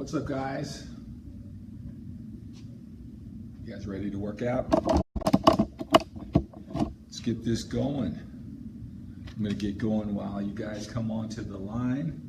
What's up, guys? You guys ready to work out? Let's get this going. I'm gonna get going while you guys come onto the line.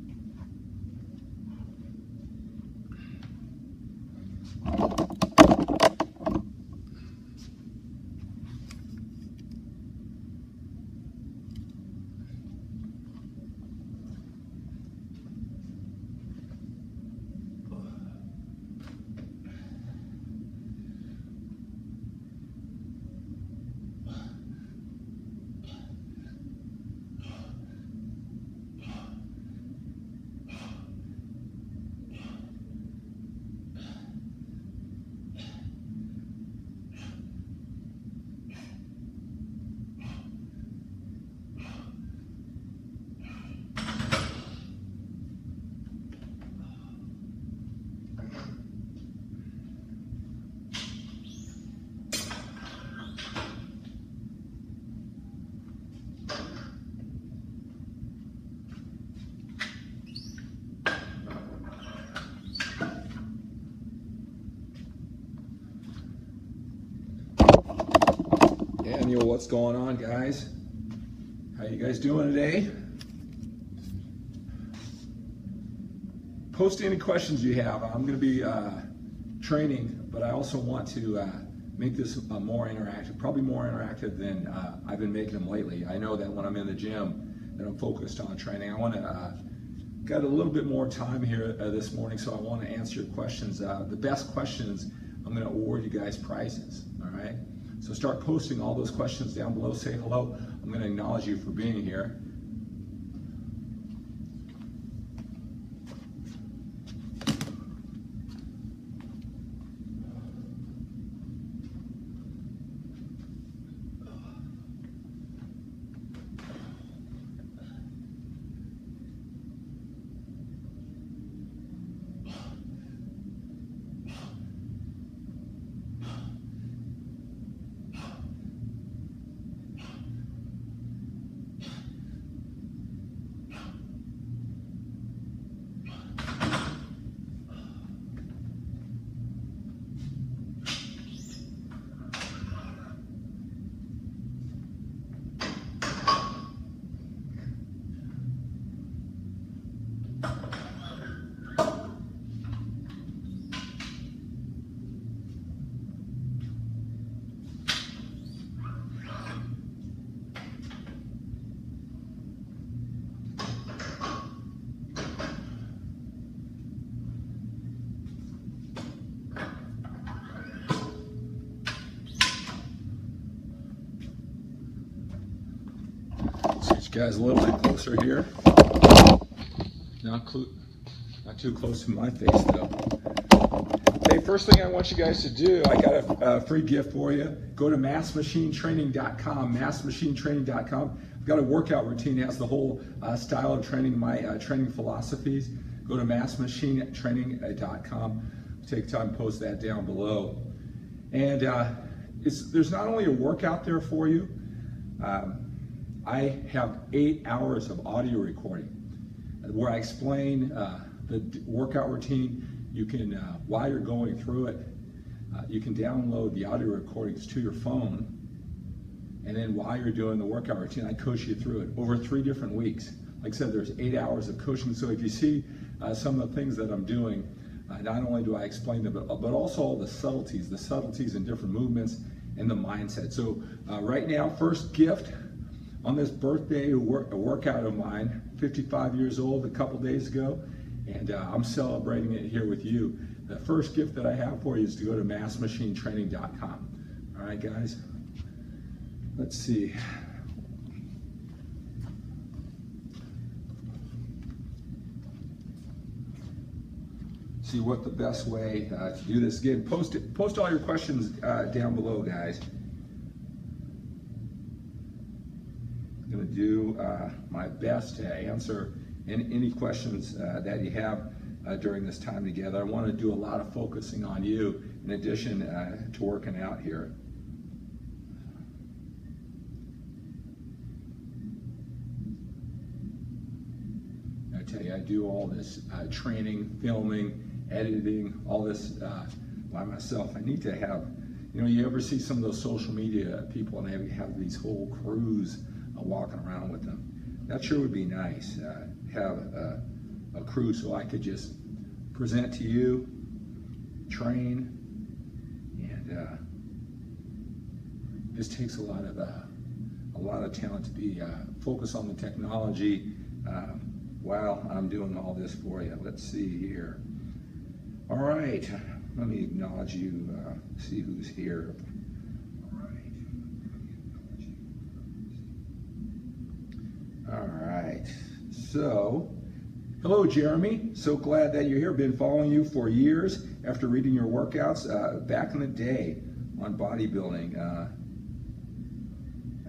Daniel, what's going on, guys? How you guys doing today? Post any questions you have. I'm going to be training, but I also want to make this more interactive, probably more interactive than I've been making them lately. I know that when I'm in the gym that I'm focused on training. I want to got a little bit more time here this morning, so I want to answer your questions. The best questions, I'm going to award you guys prizes, all right? So start posting all those questions down below. Say hello. I'm going to acknowledge you for being here. Guys, a little bit closer here. Not too close to my face though. Okay, first thing I want you guys to do, I got a free gift for you. Go to massmachinetraining.com, massmachinetraining.com. I've got a workout routine that has the whole style of training, my training philosophies. Go to massmachinetraining.com. Take time to post that down below. And there's not only a workout there for you, I have 8 hours of audio recording where I explain the workout routine. You can, while you're going through it, you can download the audio recordings to your phone, and then while you're doing the workout routine, I coach you through it over 3 different weeks. Like I said, there's 8 hours of coaching, so if you see some of the things that I'm doing, not only do I explain them, but also all the subtleties and different movements and the mindset. So right now, first gift, on this birthday, a workout of mine, 55 years old, a couple days ago, and I'm celebrating it here with you. The first gift that I have for you is to go to massmachinetraining.com. All right, guys? Let's see. See what the best way to do this. Again, post all your questions down below, guys. I'm going to do my best to answer any questions that you have during this time together. I want to do a lot of focusing on you in addition to working out here. I tell you, I do all this training, filming, editing all this by myself. I need to have, you ever see some of those social media people and they have these whole crews walking around with them? That sure would be nice, have a crew so I could just present to you, train, and this takes a lot of talent to be focused on the technology while I'm doing all this for you. Let's see here. All right, let me acknowledge you, see who's here. All right, so hello, Jeremy. So glad that you're here. Been following you for years after reading your workouts back in the day on bodybuilding.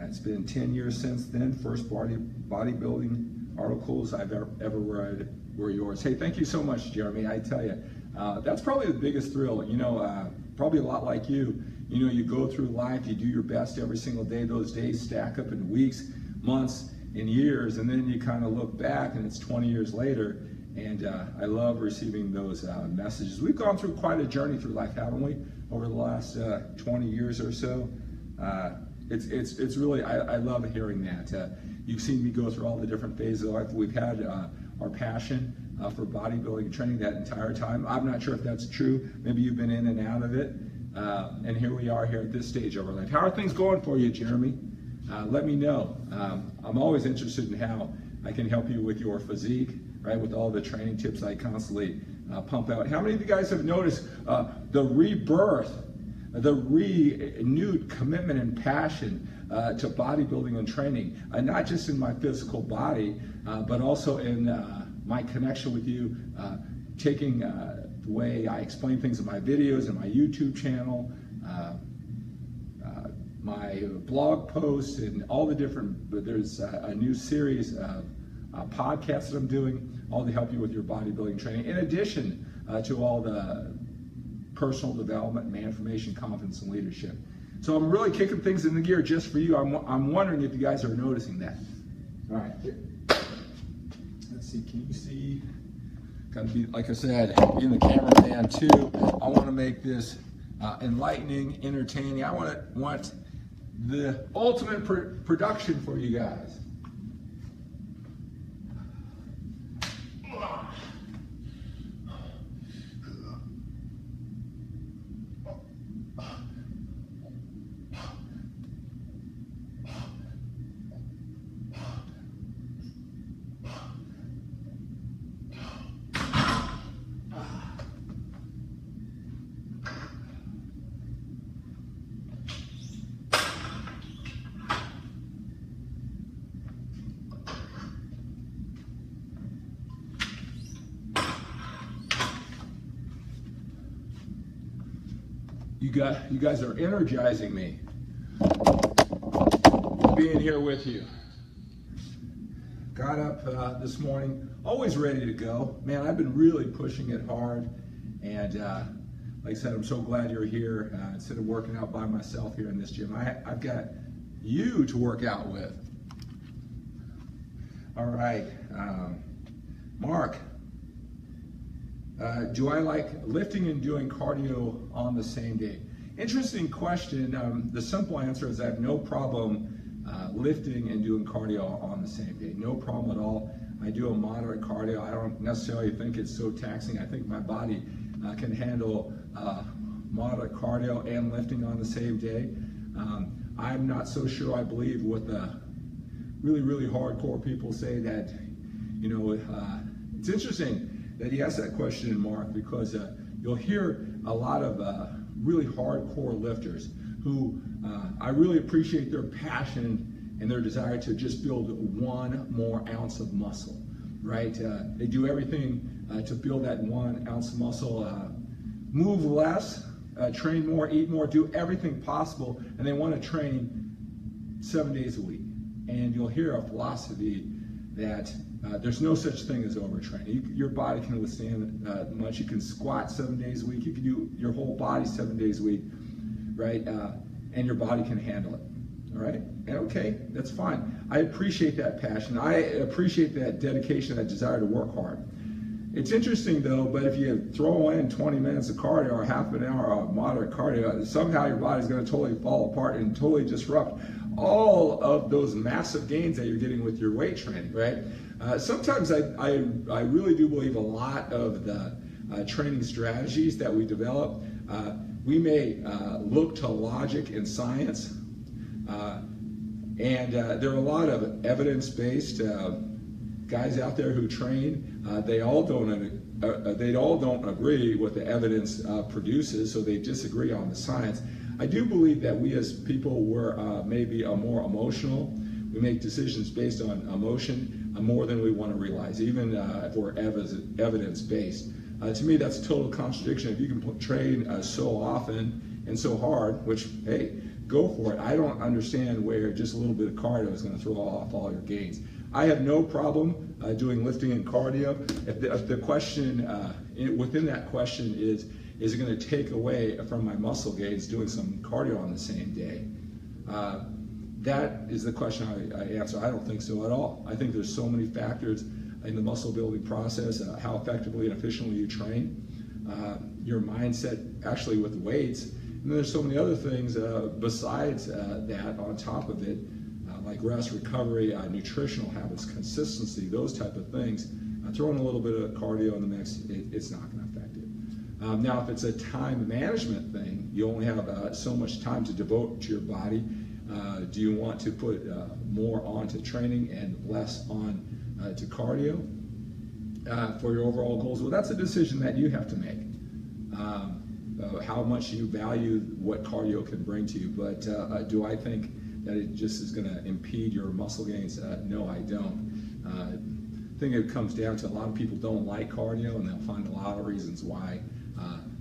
It's been 10 years since then. First bodybuilding articles I've ever read were yours. Hey, thank you so much, Jeremy. I tell you, that's probably the biggest thrill. Probably a lot like you. You go through life, you do your best every single day. Those days stack up in weeks, months, and years, and then you kind of look back and it's 20 years later, and I love receiving those messages. We've gone through quite a journey through life, haven't we, over the last 20 years or so. It's really, I love hearing that. You've seen me go through all the different phases of life. We've had our passion for bodybuilding and training that entire time. I'm not sure if that's true. Maybe you've been in and out of it, and here we are here at this stage of our life. How are things going for you, Jeremy? Let me know. I'm always interested in how I can help you with your physique, right? With all the training tips I constantly pump out. How many of you guys have noticed the rebirth, the renewed commitment and passion to bodybuilding and training, not just in my physical body, but also in my connection with you, taking the way I explain things in my videos and my YouTube channel, my blog posts, and all the different, there's a new series of podcasts that I'm doing, all to help you with your bodybuilding training, in addition to all the personal development, man-formation, confidence, and leadership. So I'm really kicking things in the gear just for you. I'm wondering if you guys are noticing that. All right, let's see, can you see? Gotta be, like I said, being the cameraman too, I wanna make this enlightening, entertaining. I want the ultimate production for you guys. You guys are energizing me, being here with you. Got up this morning, always ready to go. Man, I've been really pushing it hard, and like I said, I'm so glad you're here. Instead of working out by myself here in this gym, I've got you to work out with. All right, Mark. Do I like lifting and doing cardio on the same day? Interesting question. The simple answer is I have no problem lifting and doing cardio on the same day. No problem at all. I do a moderate cardio. I don't necessarily think it's so taxing. I think my body can handle moderate cardio and lifting on the same day. I'm not so sure. I believe what the really hardcore people say that, it's interesting that you asked that question, Mark, because you'll hear a lot of really hardcore lifters who I really appreciate their passion and their desire to just build 1 more ounce of muscle, right? They do everything to build that 1 ounce of muscle, move less, train more, eat more, do everything possible, and they want to train 7 days a week. And you'll hear a philosophy that there's no such thing as overtraining. Your body can withstand much. You can squat 7 days a week. You can do your whole body 7 days a week, right? And your body can handle it, all right? And okay, that's fine. I appreciate that passion. I appreciate that dedication, that desire to work hard. It's interesting though, but if you throw in 20 minutes of cardio or half an hour of moderate cardio, somehow your body's going to totally fall apart and totally disrupt all of those massive gains that you're getting with your weight training, right? Sometimes I really do believe a lot of the training strategies that we develop, we may look to logic and science, and there are a lot of evidence-based guys out there who train. They all don't agree what the evidence produces, so they disagree on the science. I do believe that we as people were maybe more emotional. We make decisions based on emotion more than we want to realize, even if we're evidence-based. To me, that's a total contradiction. If you can train so often and so hard, which, hey, go for it. I don't understand where just a little bit of cardio is going to throw off all your gains. I have no problem doing lifting and cardio. If the question within that question is it going to take away from my muscle gains doing some cardio on the same day? That is the question I answer. I don't think so at all. I think there's so many factors in the muscle building process, how effectively and efficiently you train, your mindset actually with weights, and then there's so many other things besides that on top of it, like rest, recovery, nutritional habits, consistency, those type of things. Throwing a little bit of cardio in the mix, it's not going to affect it. Now, if it's a time management thing, you only have so much time to devote to your body. Do you want to put more onto training and less on to cardio for your overall goals? Well, that's a decision that you have to make. How much you value what cardio can bring to you. But do I think that it just is going to impede your muscle gains? No, I don't. I think it comes down to a lot of people don't like cardio, and they'll find a lot of reasons why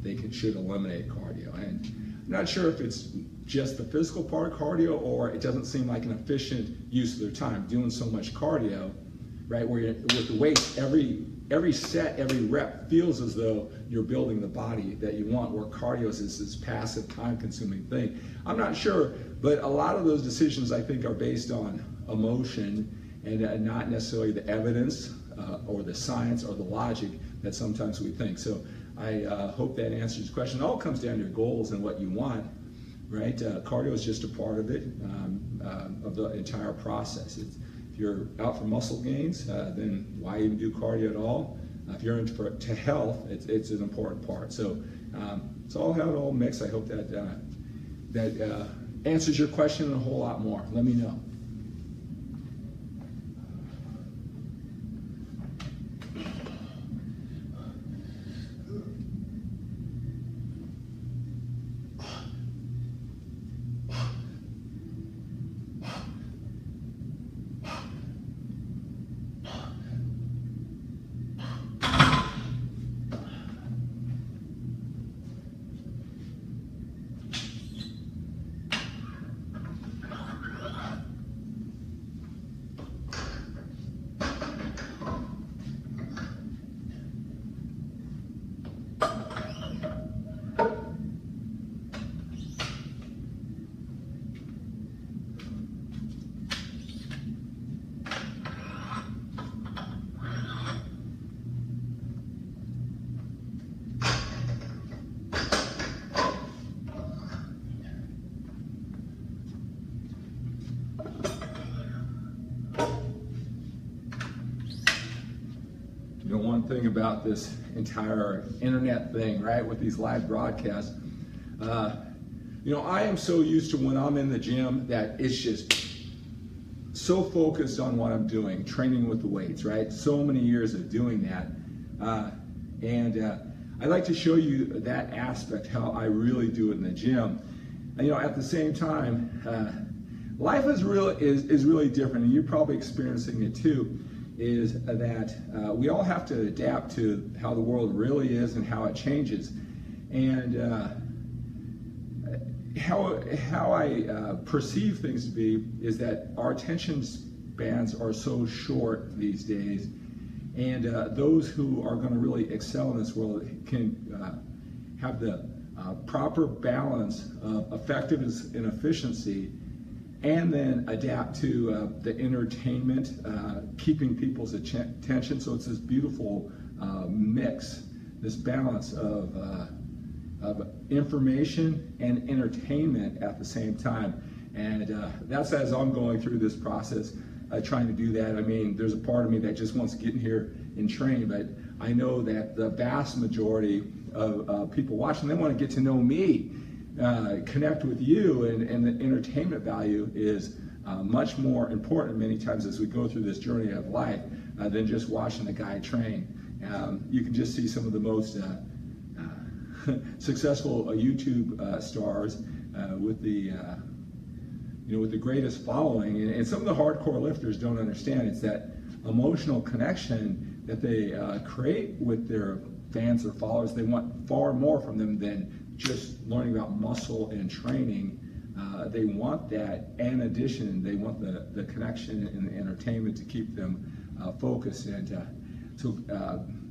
they should eliminate cardio. And I'm not sure if it's just the physical part of cardio, or it doesn't seem like an efficient use of their time doing so much cardio, right? Where with the weights, every set, every rep feels as though you're building the body that you want, where cardio is this passive, time-consuming thing. I'm not sure, but a lot of those decisions I think are based on emotion and not necessarily the evidence or the science or the logic that sometimes we think. So I hope that answers the question. It all comes down to your goals and what you want, right? Cardio is just a part of it, of the entire process. If you're out for muscle gains, then why even do cardio at all? If you're into health, it's an important part. So it's all how it all mixed. I hope that answers your question and a whole lot more. Let me know. One thing about this entire internet thing, right, with these live broadcasts, I am so used to when I'm in the gym that it's just so focused on what I'm doing, training with the weights, right? So many years of doing that. I'd like to show you that aspect, how I really do it in the gym. And, at the same time, life is really different, and you're probably experiencing it too. Is that we all have to adapt to how the world really is and how it changes. And how I perceive things to be is that our attention spans are so short these days, and those who are going to really excel in this world can have the proper balance of effectiveness and efficiency, and then adapt to the entertainment, keeping people's attention. So it's this beautiful mix, this balance of information and entertainment at the same time. And that's as I'm going through this process, trying to do that. I mean, there's a part of me that just wants to get in here and train, but I know that the vast majority of people watching, they want to get to know me, connect with you, and the entertainment value is much more important many times as we go through this journey of life than just watching a guy train. You can just see some of the most successful YouTube stars with the with the greatest following, and some of the hardcore lifters don't understand. It's that emotional connection that they create with their fans or followers. They want far more from them than just learning about muscle and training. They want that, and in addition, they want the connection and the entertainment to keep them focused. And so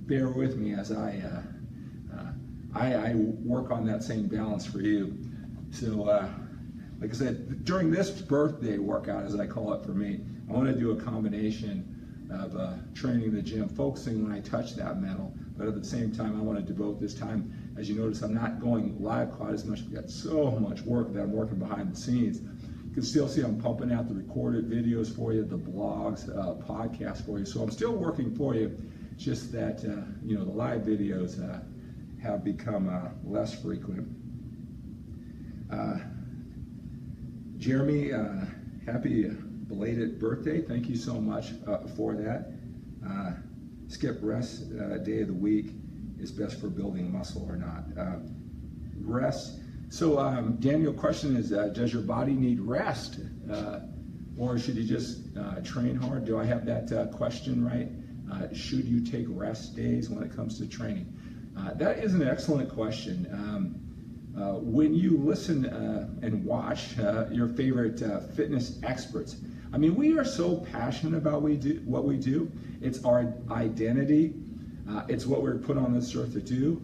bear with me as I work on that same balance for you. So like I said, during this birthday workout, as I call it for me, I want to do a combination of training in the gym, focusing when I touch that metal, but at the same time, I want to devote this time. As you notice, I'm not going live quite as much. We've got so much work that I'm working behind the scenes. You can still see I'm pumping out the recorded videos for you, the blogs, podcasts for you. So I'm still working for you, just that the live videos have become less frequent. Jeremy, happy belated birthday. Thank you so much for that. Skip rest day of the week is best for building muscle or not. Rest. So Daniel, question is, does your body need rest? Or should you just train hard? Do I have that question right? Should you take rest days when it comes to training? That is an excellent question. When you listen and watch your favorite fitness experts, I mean, we are so passionate about what we do. It's our identity. It's what we're put on this earth to do.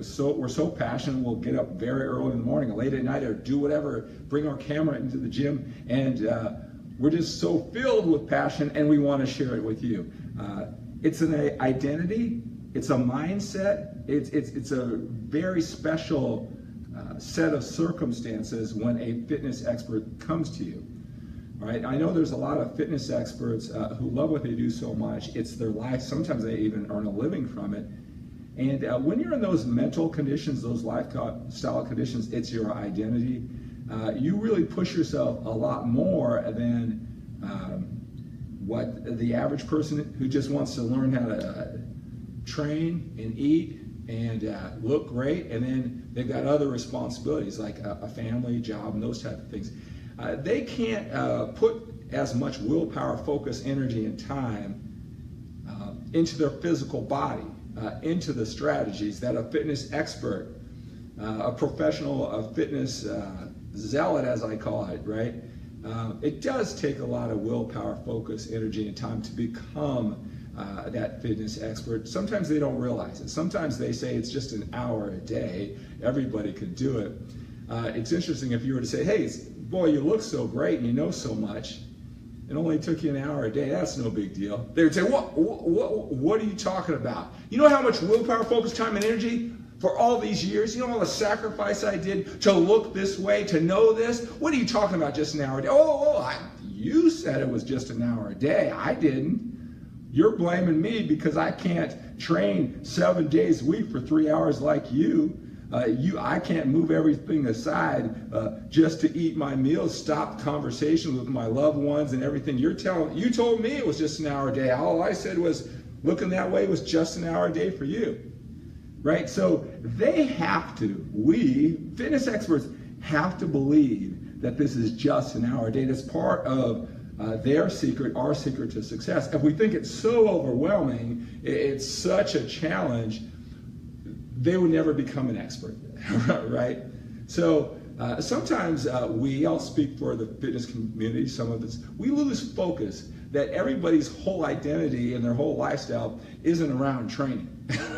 So we're so passionate, we'll get up very early in the morning, or late at night, or do whatever, bring our camera into the gym, and we're just so filled with passion, and we want to share it with you. It's an identity. It's a mindset. It's a very special set of circumstances when a fitness expert comes to you. All right? I know there's a lot of fitness experts who love what they do so much. It's their life. Sometimes they even earn a living from it. And when you're in those mental conditions, those lifestyle conditions, it's your identity. You really push yourself a lot more than what the average person who just wants to learn how to train and eat and look great, and then they've got other responsibilities like a family, job, and those type of things. They can't put as much willpower, focus, energy, and time into their physical body, into the strategies that a fitness expert, a professional, a fitness zealot, as I call it, right? It does take a lot of willpower, focus, energy, and time to become that fitness expert. Sometimes they don't realize it. Sometimes they say it's just an hour a day. Everybody could do it. It's interesting if you were to say, hey, boy, you look so great and you know so much. It only took you an hour a day. That's no big deal. They would say, what are you talking about? You know how much willpower, focus, time, and energy for all these years? You know all the sacrifice I did to look this way, to know this? What are you talking about, just an hour a day? You said it was just an hour a day. I didn't. You're blaming me because I can't train 7 days a week for 3 hours like you. I can't move everything aside just to eat my meals, stop conversations with my loved ones and everything. You told me it was just an hour a day. All I said was looking that way was just an hour a day for you, right? So we fitness experts have to believe that this is just an hour a day. That's part of their secret, our secret to success. If we think it's so overwhelming, it's such a challenge, they would never become an expert, right? So sometimes I'll speak for the fitness community, some of us, we lose focus that everybody's whole identity and their whole lifestyle isn't around training,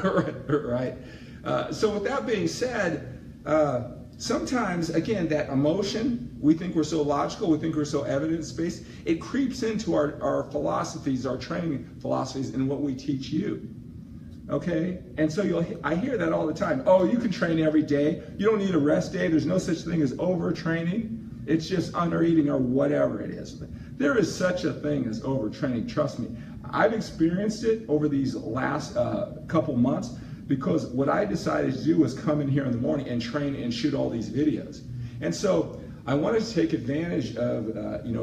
right? So with that being said, sometimes, again, that emotion, we think we're so logical, we think we're so evidence-based, it creeps into our philosophies, our training philosophies, and what we teach you. Okay, and so I hear that all the time. Oh, you can train every day. You don't need a rest day. There's no such thing as overtraining. It's just under-eating or whatever it is. There is such a thing as overtraining, trust me. I've experienced it over these last couple months because what I decided to do was come in here in the morning and train and shoot all these videos. And so I wanted to take advantage of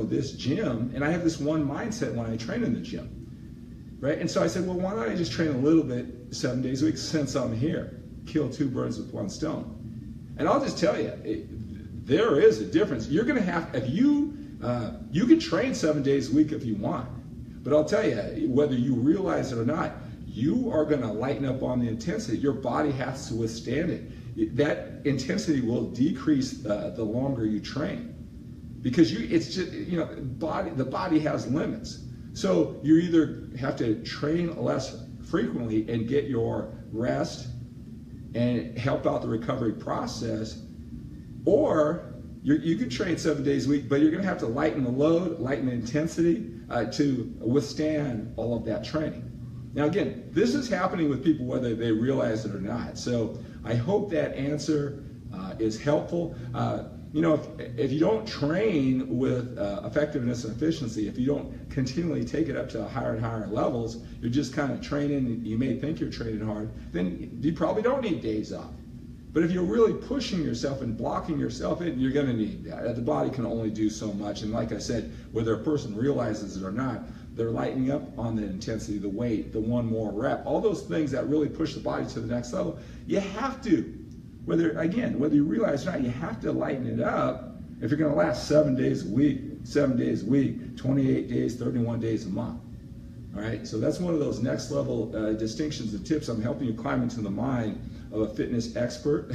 this gym, and I have this one mindset when I train in the gym. Right? And so I said, well, why don't I just train a little bit 7 days a week since I'm here? Kill two birds with one stone. And I'll just tell you, there is a difference. You're going to have, if you can train 7 days a week if you want, but I'll tell you, whether you realize it or not, you are going to lighten up on the intensity. Your body has to withstand it. That intensity will decrease the longer you train, because it's just, the body has limits. So you either have to train less frequently and get your rest and help out the recovery process, or you can train 7 days a week, but you're going to have to lighten the load, lighten the intensity to withstand all of that training. Now again, this is happening with people whether they realize it or not. So I hope that answer is helpful. If you don't train with effectiveness and efficiency, if you don't continually take it up to higher and higher levels, you're just kind of training, you may think you're training hard, then you probably don't need days off. But if you're really pushing yourself and blocking yourself in, you're going to need that. The body can only do so much. And like I said, whether a person realizes it or not, they're lightening up on the intensity, the weight, the one more rep, all those things that really push the body to the next level. You have to. Whether you realize it or not, you have to lighten it up if you're going to last 7 days a week, 28 days, 31 days a month. All right, so that's one of those next level distinctions and tips. I'm helping you climb into the mind of a fitness expert,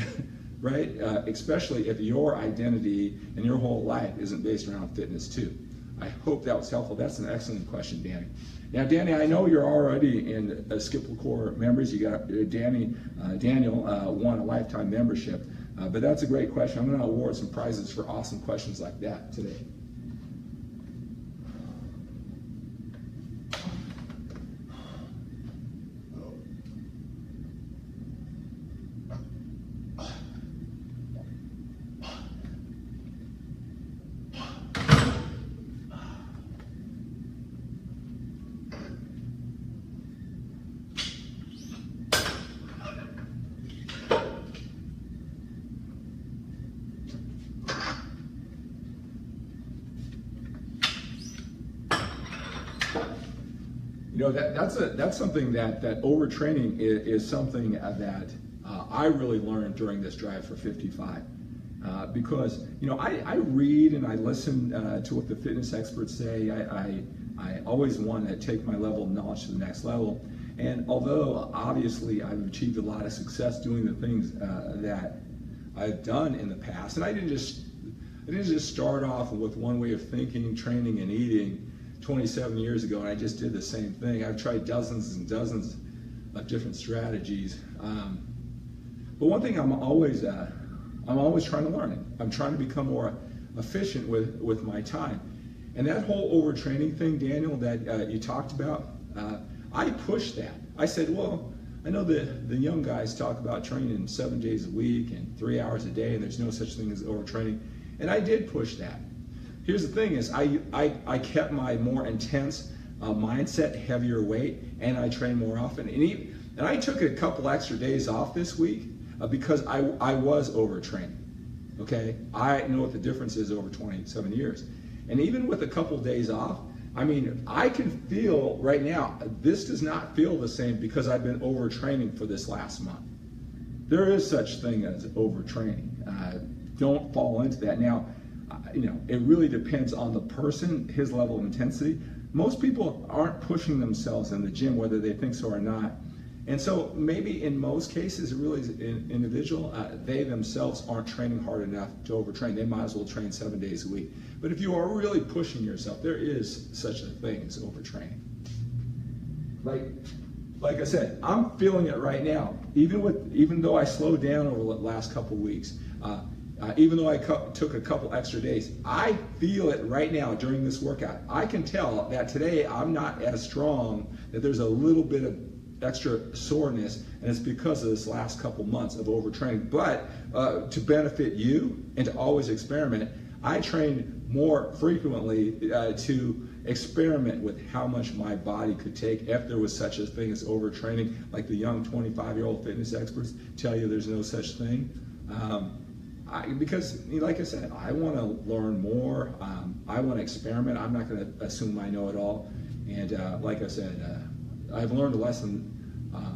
right? Especially if your identity and your whole life isn't based around fitness too. I hope that was helpful. That's an excellent question, Danny. Now, Danny, I know you're already in Skip Lacour members. You got Daniel won a lifetime membership, but that's a great question. I'm going to award some prizes for awesome questions like that today. That's something that overtraining is something that I really learned during this drive for 55, because I read and I listen to what the fitness experts say. I always want to take my level of knowledge to the next level, and although obviously I've achieved a lot of success doing the things that I've done in the past, and I didn't just start off with one way of thinking, training, and eating 27 years ago, and I just did the same thing. I've tried dozens and dozens of different strategies. But one thing I'm always trying to learn. I'm trying to become more efficient with my time. And that whole overtraining thing, Daniel, that you talked about, I pushed that. I said, well, I know the young guys talk about training 7 days a week and 3 hours a day, and there's no such thing as overtraining. And I did push that. Here's the thing is I kept my more intense mindset, heavier weight, and I trained more often. And I took a couple extra days off this week because I was overtraining. Okay, I know what the difference is over 27 years. And even with a couple days off, I mean, I can feel right now, this does not feel the same because I've been overtraining for this last month. There is such thing as overtraining. Don't fall into that. Now, it really depends on the person, his level of intensity. Most people aren't pushing themselves in the gym, whether they think so or not. And so maybe in most cases, it really is individual. They themselves aren't training hard enough to overtrain. They might as well train 7 days a week. But if you are really pushing yourself, there is such a thing as overtraining. Like I said, I'm feeling it right now. Even though I slowed down over the last couple of weeks, even though I took a couple extra days, I feel it right now during this workout. I can tell that today I'm not as strong, that there's a little bit of extra soreness, and it's because of this last couple months of overtraining. But to benefit you and to always experiment, I train more frequently to experiment with how much my body could take if there was such a thing as overtraining, like the young 25-year-old fitness experts tell you there's no such thing. Because, like I said, I want to learn more. I want to experiment. I'm not going to assume I know it all. And like I said, I've learned a lesson.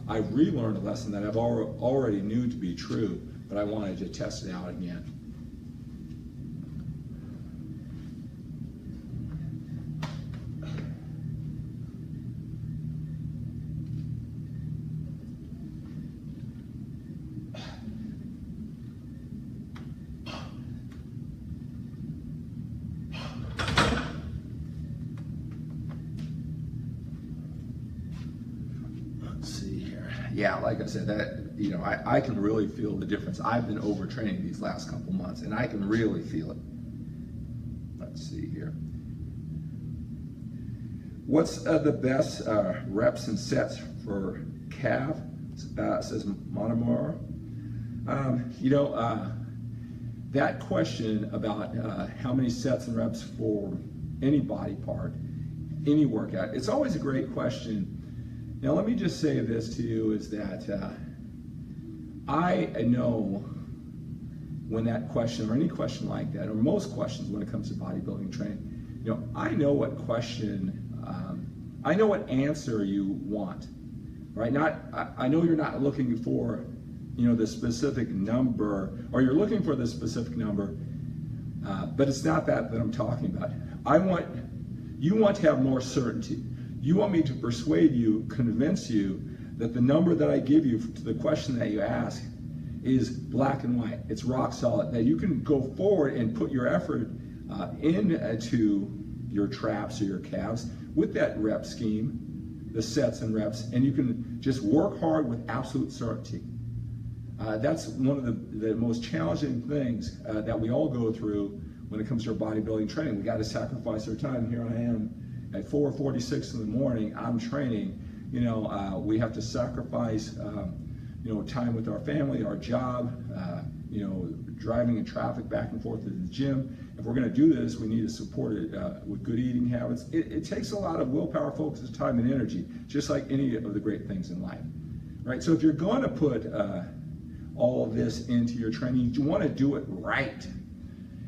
I've relearned a lesson that I've already knew to be true, but I wanted to test it out again. Yeah, like I said, that I can really feel the difference. I've been overtraining these last couple months, and I can really feel it. Let's see here. What's the best reps and sets for calf? Says Monomora. That question about how many sets and reps for any body part, any workout, it's always a great question. Now, let me just say this to you, is that I know when that question, or any question like that, or most questions when it comes to bodybuilding training, I know what question, I know what answer you want, right? I know you're not looking for, the specific number, or you're looking for the specific number, but it's not that I'm talking about. You want to have more certainty. You want me to persuade you, convince you that the number that I give you to the question that you ask is black and white. It's rock solid, that you can go forward and put your effort into your traps or your calves with that rep scheme, the sets and reps, and you can just work hard with absolute certainty. That's one of the most challenging things that we all go through when it comes to our bodybuilding training. We got to sacrifice our time. Here I am at 4:46 in the morning, I'm training. We have to sacrifice, time with our family, our job, driving in traffic back and forth to the gym. If we're going to do this, we need to support it with good eating habits. It takes a lot of willpower, focus, time, and energy, just like any of the great things in life, right? So if you're going to put all of this into your training, you want to do it right.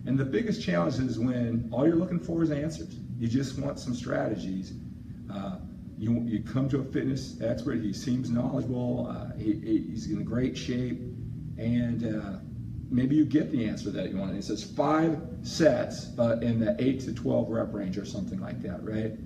And the biggest challenge is when all you're looking for is answers. You just want some strategies. You come to a fitness expert, he seems knowledgeable, he's in great shape, and maybe you get the answer that you want. And it says 5 sets in the 8 to 12 rep range or something like that, right?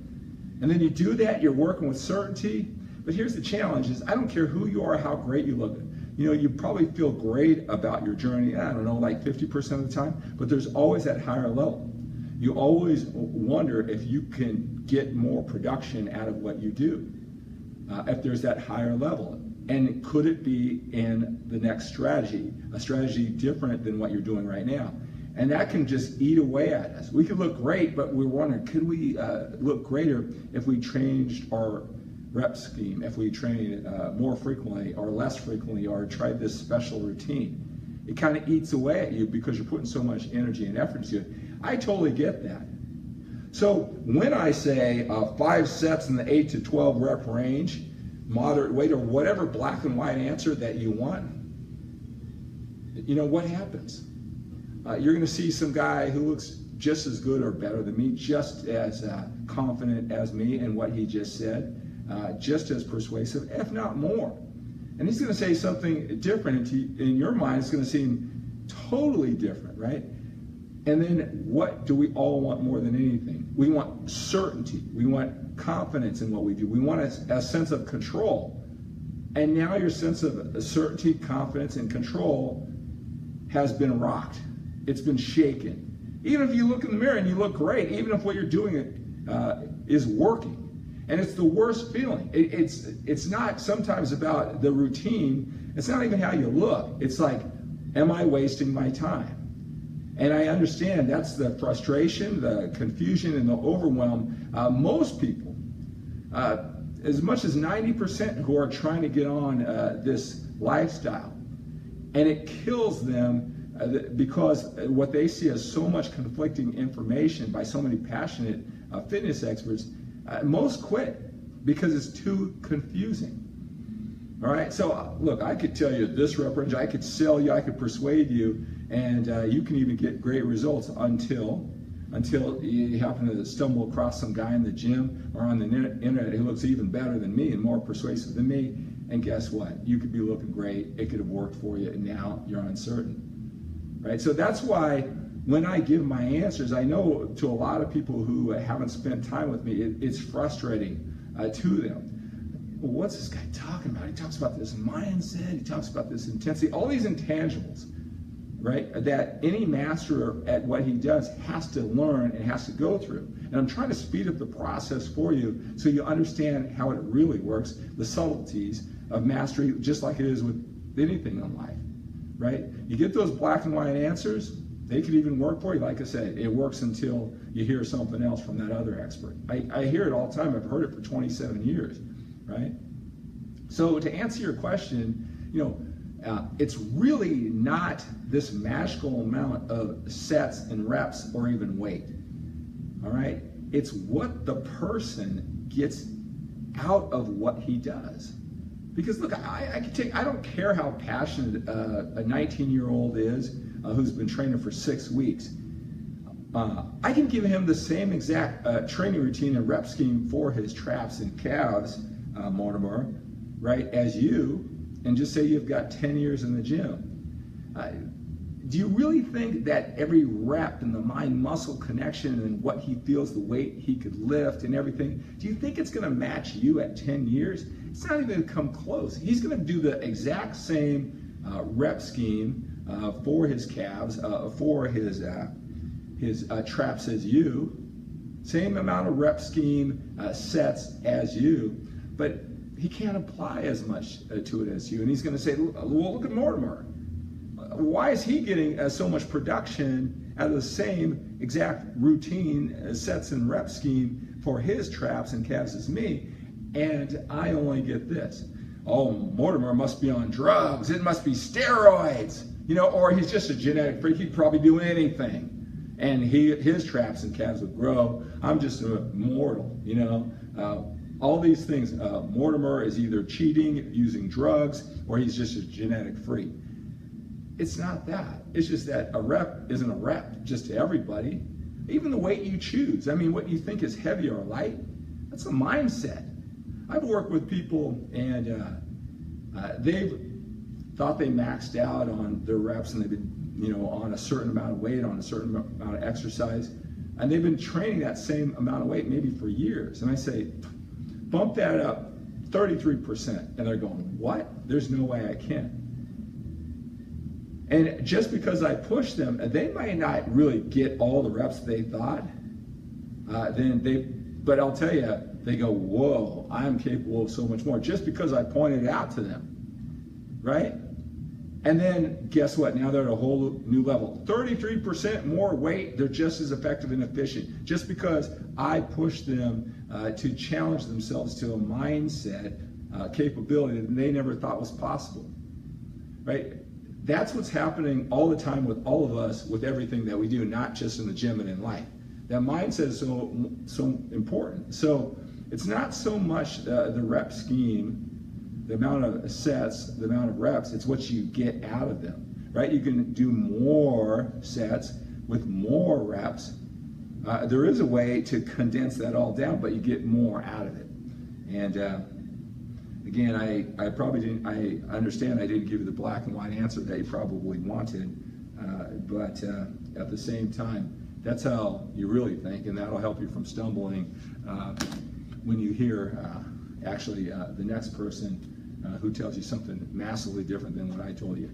And then you do that, you're working with certainty, but here's the challenge is I don't care who you are, how great you look. You probably feel great about your journey, I don't know, like 50% of the time, but there's always that higher level. You always wonder if you can get more production out of what you do, if there's that higher level. And could it be in the next strategy, a strategy different than what you're doing right now? And that can just eat away at us. We could look great, but we're wondering, could we look greater if we changed our rep scheme, if we trained more frequently or less frequently, or tried this special routine? It kind of eats away at you because you're putting so much energy and effort into it. I totally get that. So when I say 5 sets in the 8 to 12 rep range, moderate weight, or whatever black and white answer that you want, what happens? You're going to see some guy who looks just as good or better than me, just as confident as me in what he just said, just as persuasive, if not more. And he's going to say something different, and in your mind it's going to seem totally different, right? And then what do we all want more than anything? We want certainty. We want confidence in what we do. We want a sense of control. And now your sense of certainty, confidence, and control has been rocked. It's been shaken. Even if you look in the mirror and you look great, even if what you're doing is working. And it's the worst feeling. It's not sometimes about the routine. It's not even how you look. It's like, am I wasting my time? And I understand that's the frustration, the confusion, and the overwhelm. Most people, as much as 90% who are trying to get on this lifestyle, and it kills them because what they see as so much conflicting information by so many passionate fitness experts. Most quit because it's too confusing. All right, so look, I could tell you this reference, I could sell you, I could persuade you, and you can even get great results until you happen to stumble across some guy in the gym or on the internet who looks even better than me and more persuasive than me, and guess what? You could be looking great, it could have worked for you, and now you're uncertain, right? So that's why when I give my answers, I know to a lot of people who haven't spent time with me, it's frustrating to them. Well, what's this guy talking about? He talks about this mindset, he talks about this intensity, all these intangibles, right, that any master at what he does has to learn and has to go through. And I'm trying to speed up the process for you so you understand how it really works, the subtleties of mastery, just like it is with anything in life, right? You get those black and white answers, they could even work for you. Like I said, it works until you hear something else from that other expert. I hear it all the time. I've heard it for 27 years, right? So to answer your question, it's really not this magical amount of sets and reps or even weight, all right? It's what the person gets out of what he does. Because look, I don't care how passionate a 19-year-old is who's been training for 6 weeks. I can give him the same exact training routine and rep scheme for his traps and calves, Mortimer, right, as you, and just say you've got 10 years in the gym. Do you really think that every rep and the mind-muscle connection and what he feels, the weight he could lift and everything, do you think it's going to match you at 10 years? It's not even going to come close. He's going to do the exact same rep scheme for his calves, for his traps as you, same amount of rep scheme sets as you, but he can't apply as much to it as you. And he's going to say, well, look at Mortimer. Why is he getting so much production out of the same exact routine, sets and rep scheme for his traps and calves as me, and I only get this? Oh, Mortimer must be on drugs. It must be steroids, or he's just a genetic freak. He'd probably do anything, and his traps and calves would grow. I'm just a mortal, all these things. Mortimer is either cheating, using drugs, or he's just a genetic freak. It's not that. It's just that a rep isn't a rep just to everybody. Even the weight you choose. I mean, what you think is heavy or light, that's a mindset. I've worked with people and they've thought they maxed out on their reps and they've been, on a certain amount of weight, on a certain amount of exercise, and they've been training that same amount of weight maybe for years. And I say, bump that up 33%. And they're going, what? There's no way I can. And just because I push them, they might not really get all the reps they thought. But I'll tell you, they go, whoa, I'm capable of so much more, just because I pointed it out to them, right? And then guess what? Now they're at a whole new level. 33% more weight, they're just as effective and efficient, just because I pushed them to challenge themselves to a mindset capability that they never thought was possible, right? That's what's happening all the time with all of us, with everything that we do, not just in the gym and in life. That mindset is so important. So it's not so much the rep scheme, the amount of sets, the amount of reps, it's what you get out of them, right? You can do more sets with more reps. There is a way to condense that all down, but you get more out of it. And again, I probably didn't, I understand I didn't give you the black and white answer that you probably wanted, but at the same time, that's how you really think, and that'll help you from stumbling when you hear the next person who tells you something massively different than what I told you.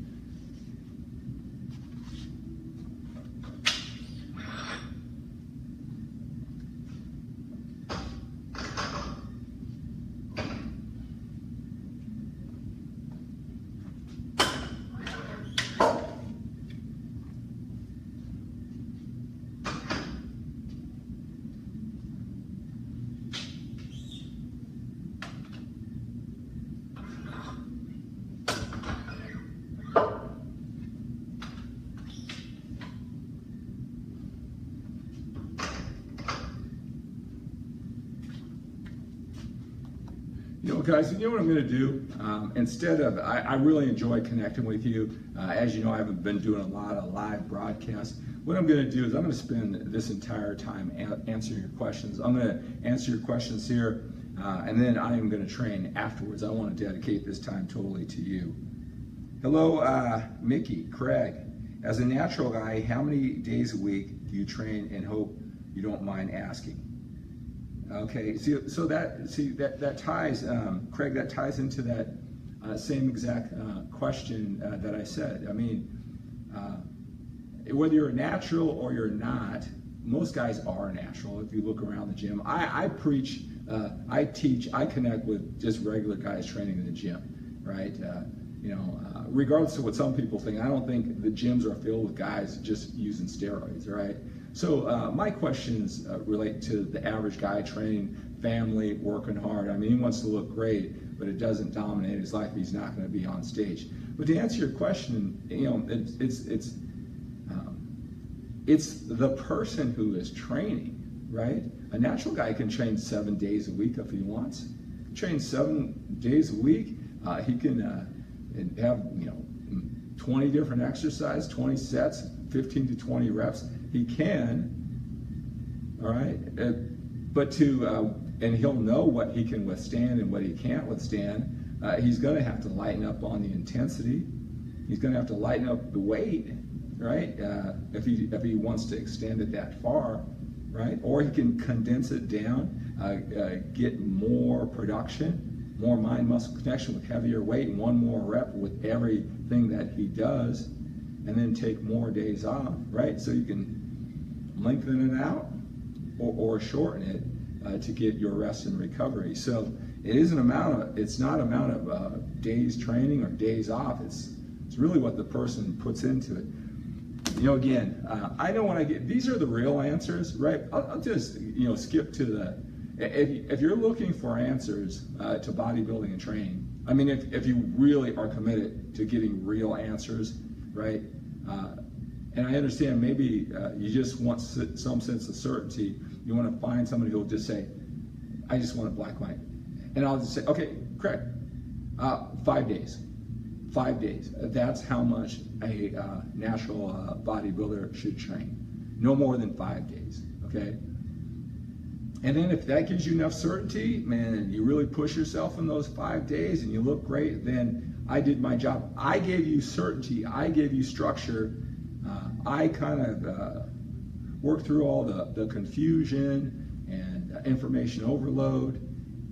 Guys, you know what I'm going to do? Instead of, I really enjoy connecting with you. As you know, I haven't been doing a lot of live broadcasts. What I'm going to do is I'm going to spend this entire time answering your questions. I'm going to answer your questions here, and then I am going to train afterwards. I want to dedicate this time totally to you. Hello, Mickey, Craig. As a natural guy, how many days a week do you train, and hope you don't mind asking? Okay, so that ties, Craig, that ties into that same exact question that I said. I mean, whether you're a natural or you're not, most guys are natural if you look around the gym. I preach, I teach, I connect with just regular guys training in the gym, right? Regardless of what some people think, I don't think the gyms are filled with guys just using steroids, right? So my questions relate to the average guy training, family, working hard. I mean, he wants to look great, but it doesn't dominate his life. He's not going to be on stage. But to answer your question, it's the person who is training, right? A natural guy can train 7 days a week if he wants. Train 7 days a week. He can have 20 different exercises, 20 sets, 15 to 20 reps. He can, all right, and he'll know what he can withstand and what he can't withstand. He's going to have to lighten up on the intensity. He's going to have to lighten up the weight, right? If he wants to extend it that far, right? Or he can condense it down, get more production, more mind-muscle connection with heavier weight, and one more rep with everything that he does, and then take more days off, right? So you can lengthen it out or shorten it to get your rest and recovery. So it isn't it's not amount of days training or days off. It's really what the person puts into it. Again, I know when I get, these are the real answers, right? I'll just, skip to the, if you're looking for answers to bodybuilding and training, I mean, if you really are committed to getting real answers, right? And I understand maybe you just want some sense of certainty. You want to find somebody who will just say, I just want a black light. And I'll just say, okay, correct. 5 days. 5 days. That's how much a natural bodybuilder should train. No more than 5 days, okay? And then if that gives you enough certainty, man, you really push yourself in those 5 days and you look great, then I did my job. I gave you certainty. I gave you structure. I kind of worked through all the confusion and information overload,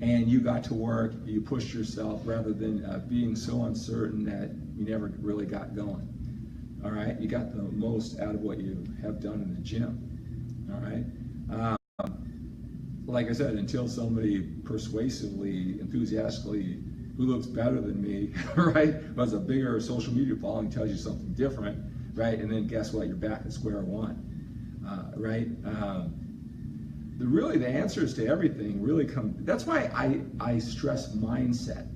and you got to work. You pushed yourself rather than being so uncertain that you never really got going. All right, you got the most out of what you have done in the gym. All right. Like I said, until somebody persuasively, enthusiastically, who looks better than me, right, who has a bigger social media following, tells you something different, right, and then guess what, you're back at square one, right? Really, the answers to everything really come, that's why I stress mindset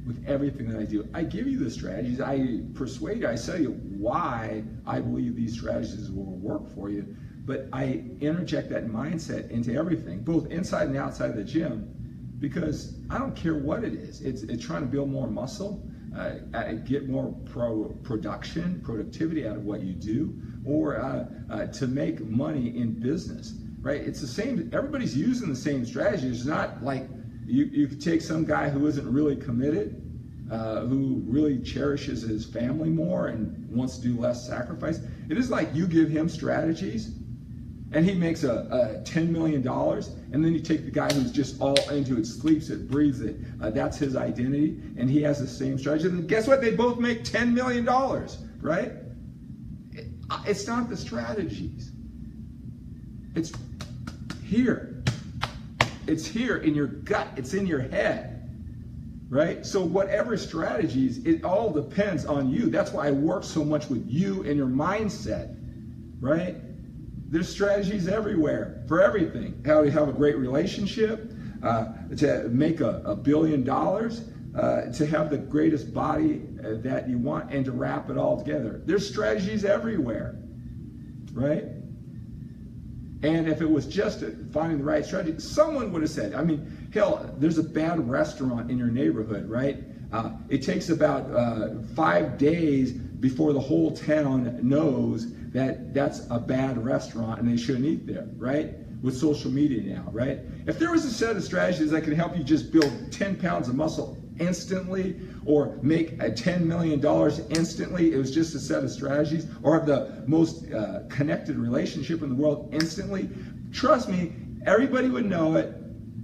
with everything that I do. I give you the strategies, I persuade you, I tell you why I believe these strategies will work for you, but I interject that mindset into everything, both inside and outside the gym, because I don't care what it is. It's trying to build more muscle, get more productivity out of what you do, or to make money in business, right? It's the same, everybody's using the same strategy. It's not like you could take some guy who isn't really committed, who really cherishes his family more and wants to do less sacrifice. It is like you give him strategies and he makes a $10 million, and then you take the guy who's just all into it, sleeps it, breathes it, that's his identity, and he has the same strategy, and guess what? They both make $10 million, right? It's not the strategies. It's here. It's here in your gut. It's in your head, right? So whatever strategies, it all depends on you. That's why I work so much with you and your mindset, right? There's strategies everywhere for everything. How to have a great relationship, to make $1 billion, to have the greatest body that you want, and to wrap it all together. There's strategies everywhere, right? And if it was just finding the right strategy, someone would have said, I mean, hell, there's a bad restaurant in your neighborhood, right? It takes about 5 days before the whole town knows that that's a bad restaurant and they shouldn't eat there, right? With social media now, right? If there was a set of strategies that could help you just build 10 pounds of muscle instantly, or make $10 million instantly, it was just a set of strategies, or have the most connected relationship in the world instantly, trust me, everybody would know it,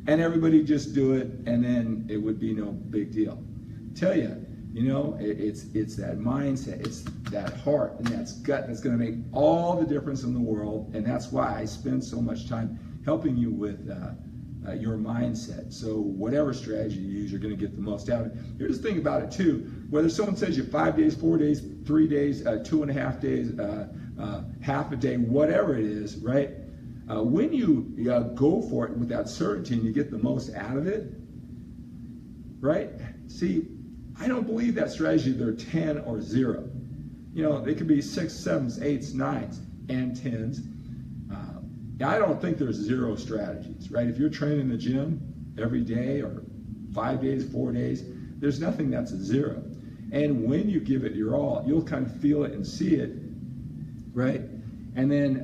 and everybody just do it, and then it would be no big deal. Tell you, you know, it's that mindset, it's that heart and that gut that's going to make all the difference in the world, and that's why I spend so much time helping you with your mindset. So whatever strategy you use, you're going to get the most out of it. Here's the thing about it too, whether someone says you 5 days, 4 days, 3 days, 2.5 days, half a day, whatever it is, right? When you go for it with that certainty and you get the most out of it, right? See, I don't believe that strategy they're 10 or 0. You know, they could be 6, 7s, 8s, 9s, and 10s. I don't think there's 0 strategies, right? If you're training in the gym every day or 5 days, 4 days, there's nothing that's a 0. And when you give it your all, you'll kind of feel it and see it, right? And then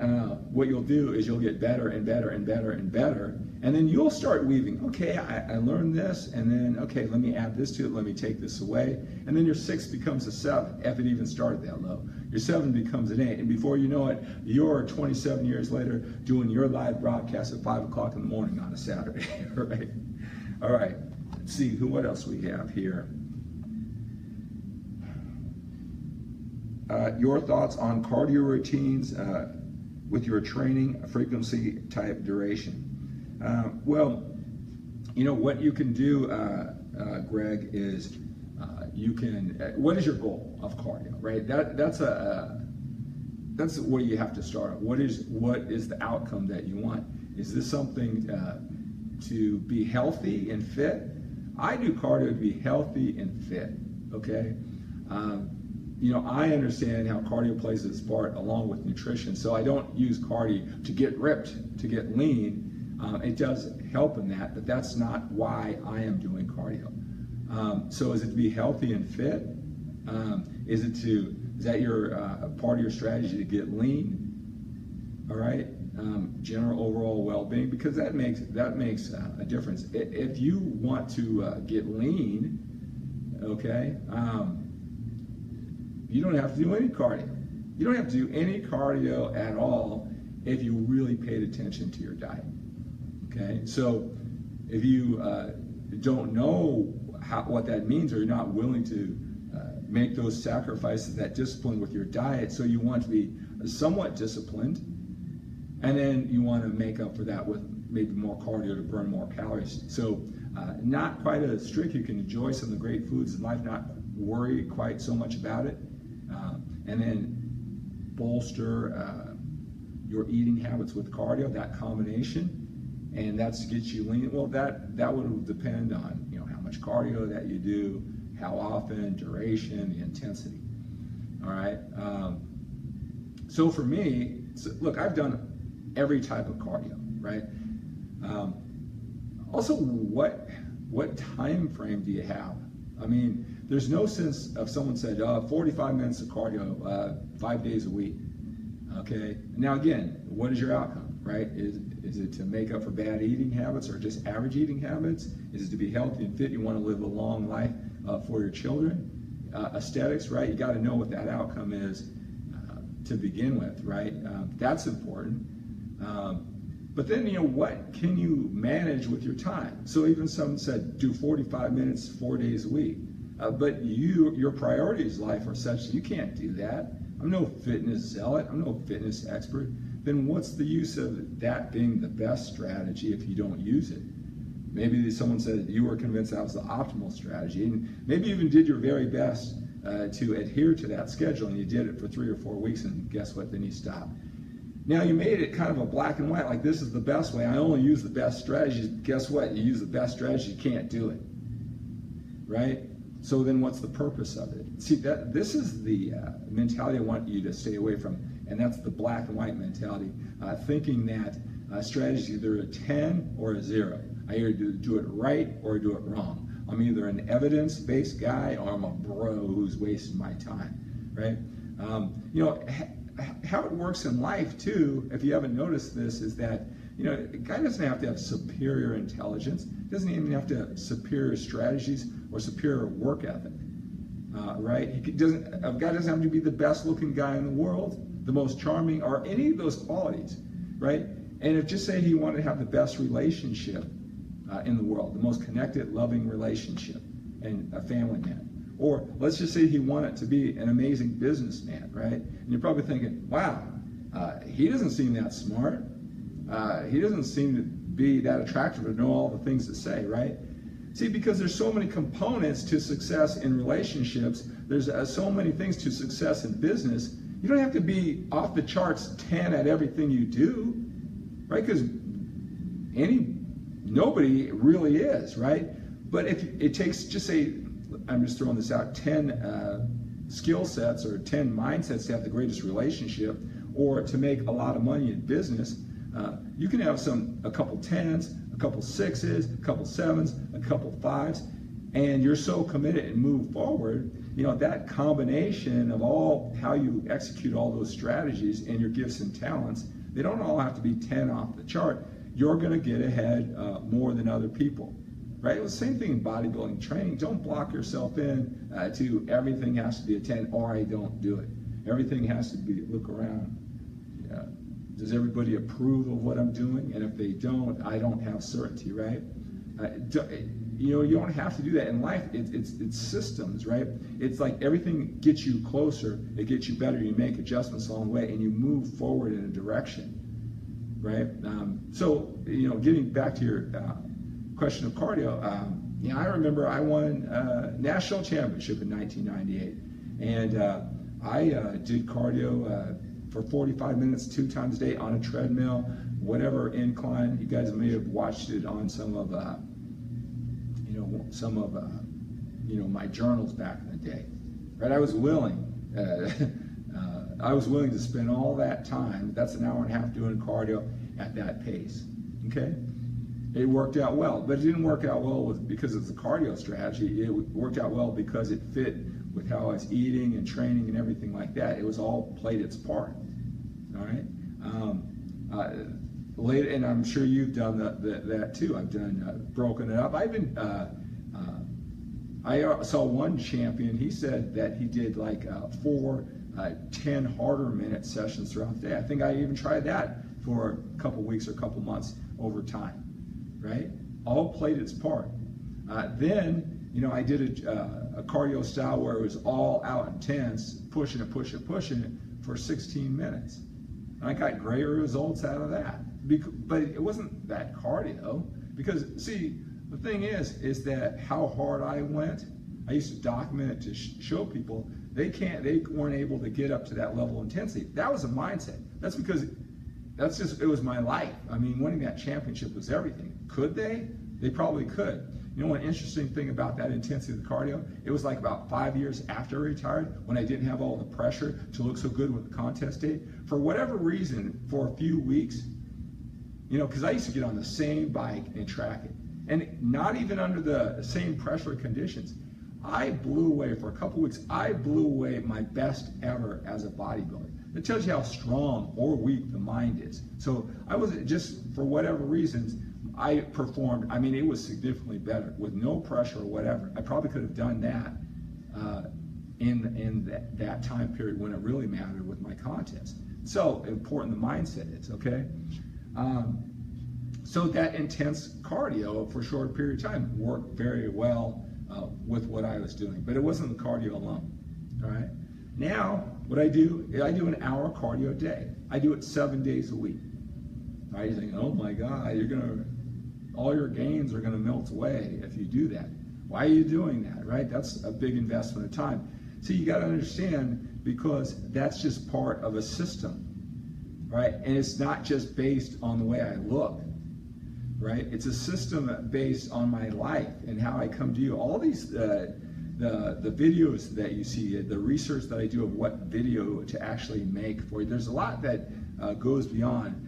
what you'll do is you'll get better and better and better and better. And then you'll start weaving, okay, I learned this, and then, okay, let me add this to it, let me take this away. And then your 6 becomes a 7, if it even started that low. Your 7 becomes an 8, and before you know it, you're 27 years later doing your live broadcast at 5 o'clock in the morning on a Saturday, right? All right, let's see what else we have here. Your thoughts on cardio routines with your training, frequency, type, duration. Well, you know, what you can do, Greg, is you can, what is your goal of cardio, right? That's what you have to start on. What is the outcome that you want? Is this something to be healthy and fit? I do cardio to be healthy and fit, okay? You know, I understand how cardio plays its part along with nutrition, so I don't use cardio to get ripped, to get lean. It does help in that, but that's not why I am doing cardio. So is it to be healthy and fit? Is that your part of your strategy to get lean? All right, general overall well-being, because that makes a difference. If you want to get lean, okay, you don't have to do any cardio. You don't have to do any cardio at all if you really paid attention to your diet. Okay, so if you don't know what that means, or you're not willing to make those sacrifices, that discipline with your diet, so you want to be somewhat disciplined, and then you want to make up for that with maybe more cardio to burn more calories. So not quite as strict. You can enjoy some of the great foods in life, not worry quite so much about it, and then bolster your eating habits with cardio, that combination. And that's to get you lean. Well, that would depend on, you know, how much cardio that you do, how often, duration, the intensity. All right. So for me, look, I've done every type of cardio, right? Also, what time frame do you have? I mean, there's no sense of someone said 45 minutes of cardio 5 days a week. Okay. Now again, what is your outcome, right? Is it to make up for bad eating habits or just average eating habits? Is it to be healthy and fit? You want to live a long life for your children? Aesthetics, right? You got to know what that outcome is to begin with, right? That's important. But then, you know, what can you manage with your time? So even some said do 45 minutes 4 days a week. But your priorities in life are such that you can't do that. I'm no fitness zealot. I'm no fitness expert. Then what's the use of that being the best strategy if you don't use it? Maybe someone said you were convinced that was the optimal strategy, and maybe you even did your very best to adhere to that schedule, and you did it for 3 or 4 weeks, and guess what? Then you stopped. Now you made it kind of a black and white, like this is the best way. I only use the best strategies. Guess what? You use the best strategy, you can't do it, right? So then what's the purpose of it? See, this is the mentality I want you to stay away from. And that's the black and white mentality, thinking that strategy is either a 10 or a 0. I either do it right or do it wrong. I'm either an evidence-based guy or I'm a bro who's wasting my time, right? You know, how it works in life too, if you haven't noticed this, is that, you know, a guy doesn't have to have superior intelligence, doesn't even have to have superior strategies or superior work ethic, right? A guy doesn't have to be the best looking guy in the world, the most charming, or any of those qualities, right? And if just say he wanted to have the best relationship in the world, the most connected, loving relationship, and a family man. Or let's just say he wanted to be an amazing businessman, right? And you're probably thinking, wow, he doesn't seem that smart. He doesn't seem to be that attractive to know all the things to say, right? See, because there's so many components to success in relationships, there's so many things to success in business, you don't have to be off the charts 10 at everything you do, right? Because nobody really is, right? But if it takes, just say, I'm just throwing this out, 10 skill sets or 10 mindsets to have the greatest relationship or to make a lot of money in business, you can have a couple 10s, a couple 6s, a couple 7s, a couple 5s, and you're so committed and move forward, you know, that combination of all how you execute all those strategies and your gifts and talents, they don't all have to be 10 off the chart. You're going to get ahead more than other people, right? It was the same thing in bodybuilding training. Don't block yourself in to everything has to be a 10 or I don't do it. Everything has to be, look around. Does everybody approve of what I'm doing? And if they don't, I don't have certainty, right? You know, you don't have to do that. In life, it's systems, right? It's like everything gets you closer, it gets you better, you make adjustments along the way, and you move forward in a direction, right? So, you know, getting back to your question of cardio, you know, I remember I won a national championship in 1998, and I did cardio for 45 minutes 2 times a day on a treadmill, whatever incline. You guys may have watched it on some of my journals back in the day, right? I was willing to spend all that time, that's an hour and a half doing cardio at that pace, okay? It worked out well, but it didn't work out well because of the cardio strategy. It worked out well because it fit with how I was eating and training and everything like that. It was all played its part, all right? Later, and I'm sure you've done that too. I've done broken it up. I saw one champion, he said that he did like 4 10 harder minute sessions throughout the day. I think I even tried that for a couple weeks or a couple months over time, right? All played its part. Then, you know, I did a cardio style where it was all out intense, pushing it for 16 minutes. And I got great results out of that. But it wasn't that cardio, because see, the thing is that how hard I went, I used to document it to show people they weren't able to get up to that level of intensity. That was a mindset. That's because it was my life. I mean, winning that championship was everything. Could they? They probably could. You know, one interesting thing about that intensity of the cardio, it was like about 5 years after I retired, when I didn't have all the pressure to look so good with the contest date. For whatever reason, for a few weeks, you know, because I used to get on the same bike and track it, and not even under the same pressure conditions, I blew away for a couple weeks. I blew away my best ever as a bodybuilder. It tells you how strong or weak the mind is. So I was just, for whatever reasons, I performed, I mean, it was significantly better with no pressure or whatever. I probably could have done that in that time period when it really mattered with my contest. So important the mindset is, okay? So that intense cardio for a short period of time worked very well with what I was doing, but it wasn't the cardio alone, all right? Now, what I do an hour cardio a day. I do it 7 days a week. Right? You're thinking, oh my God, all your gains are gonna melt away if you do that. Why are you doing that, right? That's a big investment of time. So you gotta understand, because that's just part of a system, right? And it's not just based on the way I look, right? It's a system based on my life and how I come to you. All these the videos that you see, the research that I do of what video to actually make for you, there's a lot that goes beyond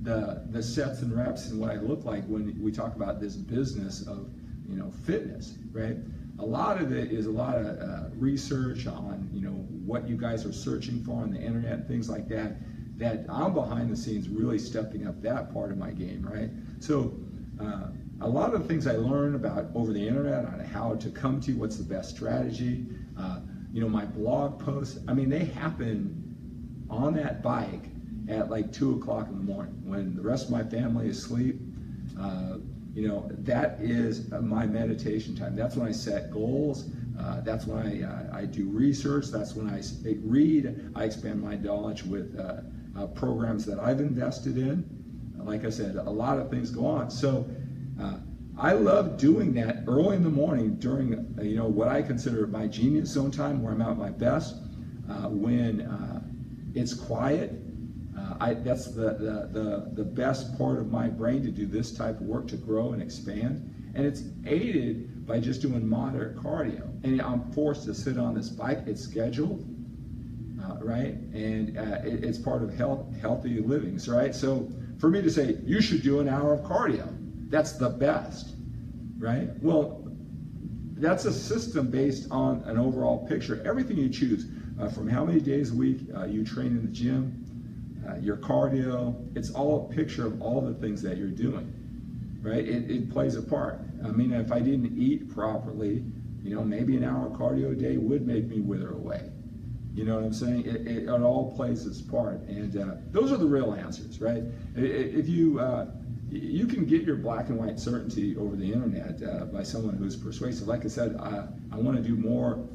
the sets and reps and what I look like when we talk about this business of, you know, fitness, right? A lot of it is a lot of research on, you know, what you guys are searching for on the internet and things like that, that I'm behind the scenes really stepping up that part of my game, right? So a lot of the things I learn about over the internet on how to come to what's the best strategy, you know, my blog posts, I mean, they happen on that bike at like 2 o'clock in the morning when the rest of my family is asleep. You know, that is my meditation time. That's when I set goals. That's when I do research. That's when I read. I expand my knowledge with programs that I've invested in. Like I said, a lot of things go on. So I love doing that early in the morning during, you know, what I consider my genius zone time, where I'm at my best, when it's quiet. That's the best part of my brain to do this type of work, to grow and expand. And it's aided by just doing moderate cardio. And I'm forced to sit on this bike. It's scheduled, right? And it's part of healthy livings, right? So for me to say, you should do an hour of cardio, that's the best, right? Well, that's a system based on an overall picture. Everything you choose, from how many days a week you train in the gym, your cardio, it's all a picture of all the things that you're doing, right? It plays a part. I mean, if I didn't eat properly, you know, maybe an hour of cardio a day would make me wither away. You know what I'm saying? It all plays its part. And those are the real answers, right? If you can get your black and white certainty over the internet by someone who's persuasive. Like I said, I want to do more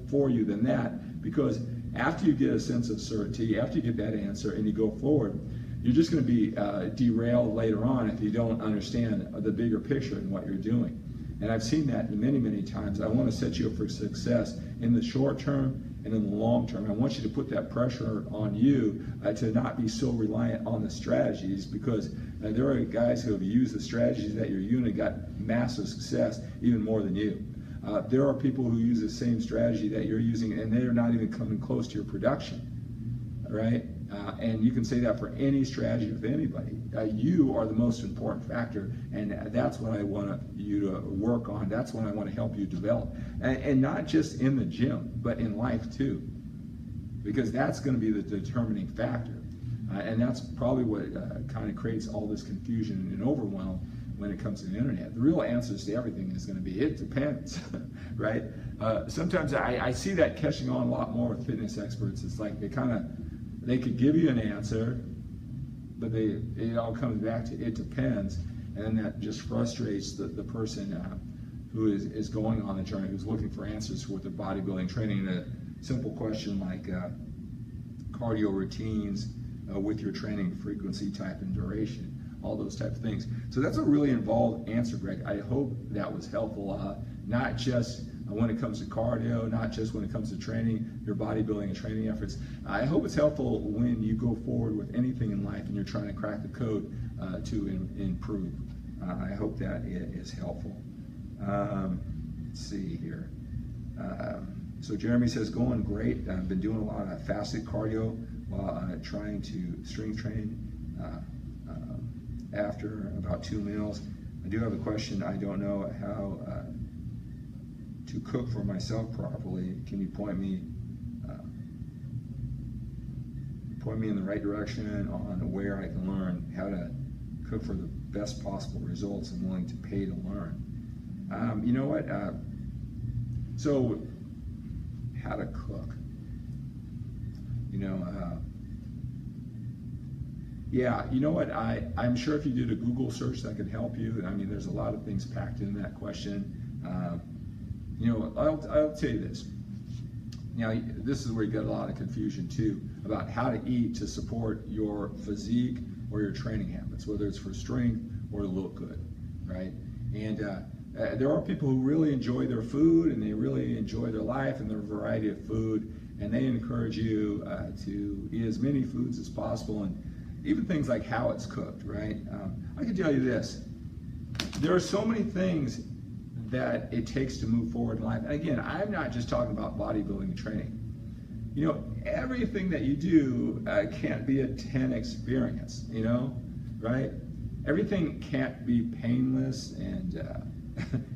for you than that, because after you get a sense of certainty, after you get that answer and you go forward, you're just going to be derailed later on if you don't understand the bigger picture and what you're doing. And I've seen that many, many times. I want to set you up for success in the short term and in the long term. I want you to put that pressure on you to not be so reliant on the strategies, because there are guys who have used the strategies that you're using and got massive success, even more than you. There are people who use the same strategy that you're using and they're not even coming close to your production, right? And you can say that for any strategy with anybody. You are the most important factor, and that's what I want you to work on. That's what I want to help you develop. And not just in the gym, but in life too, because that's going to be the determining factor. And that's probably what kind of creates all this confusion and overwhelm when it comes to the internet. The real answers to everything is going to be, it depends, right? Sometimes I see that catching on a lot more with fitness experts. It's like they could give you an answer, but it all comes back to it depends, and that just frustrates the person who is going on the journey, who's looking for answers with their bodybuilding training. A simple question like cardio routines with your training frequency, type, and duration, all those type of things. So that's a really involved answer, Greg. I hope that was helpful, not just when it comes to cardio, not just when it comes to training, your bodybuilding and training efforts. I hope it's helpful when you go forward with anything in life and you're trying to crack the code to improve. I hope that is helpful. Let's see here. So Jeremy says, going great. I've been doing a lot of fasted cardio while trying to strength train after about 2 meals. I do have a question. I don't know how to cook for myself properly. Can you point me in the right direction on where I can learn how to cook for the best possible results? I'm willing to pay to learn. You know what? So how to cook. You know, yeah, you know what? I'm sure if you did a Google search that could help you. I mean, there's a lot of things packed in that question. You know, I'll tell you this. Now, this is where you get a lot of confusion too about how to eat to support your physique or your training habits, whether it's for strength or to look good, right? And there are people who really enjoy their food and they really enjoy their life and their variety of food, and they encourage you to eat as many foods as possible, and even things like how it's cooked, right? I can tell you this. There are so many things that it takes to move forward in life. And again, I'm not just talking about bodybuilding and training. You know, everything that you do can't be a 10 experience, you know, right? Everything can't be painless and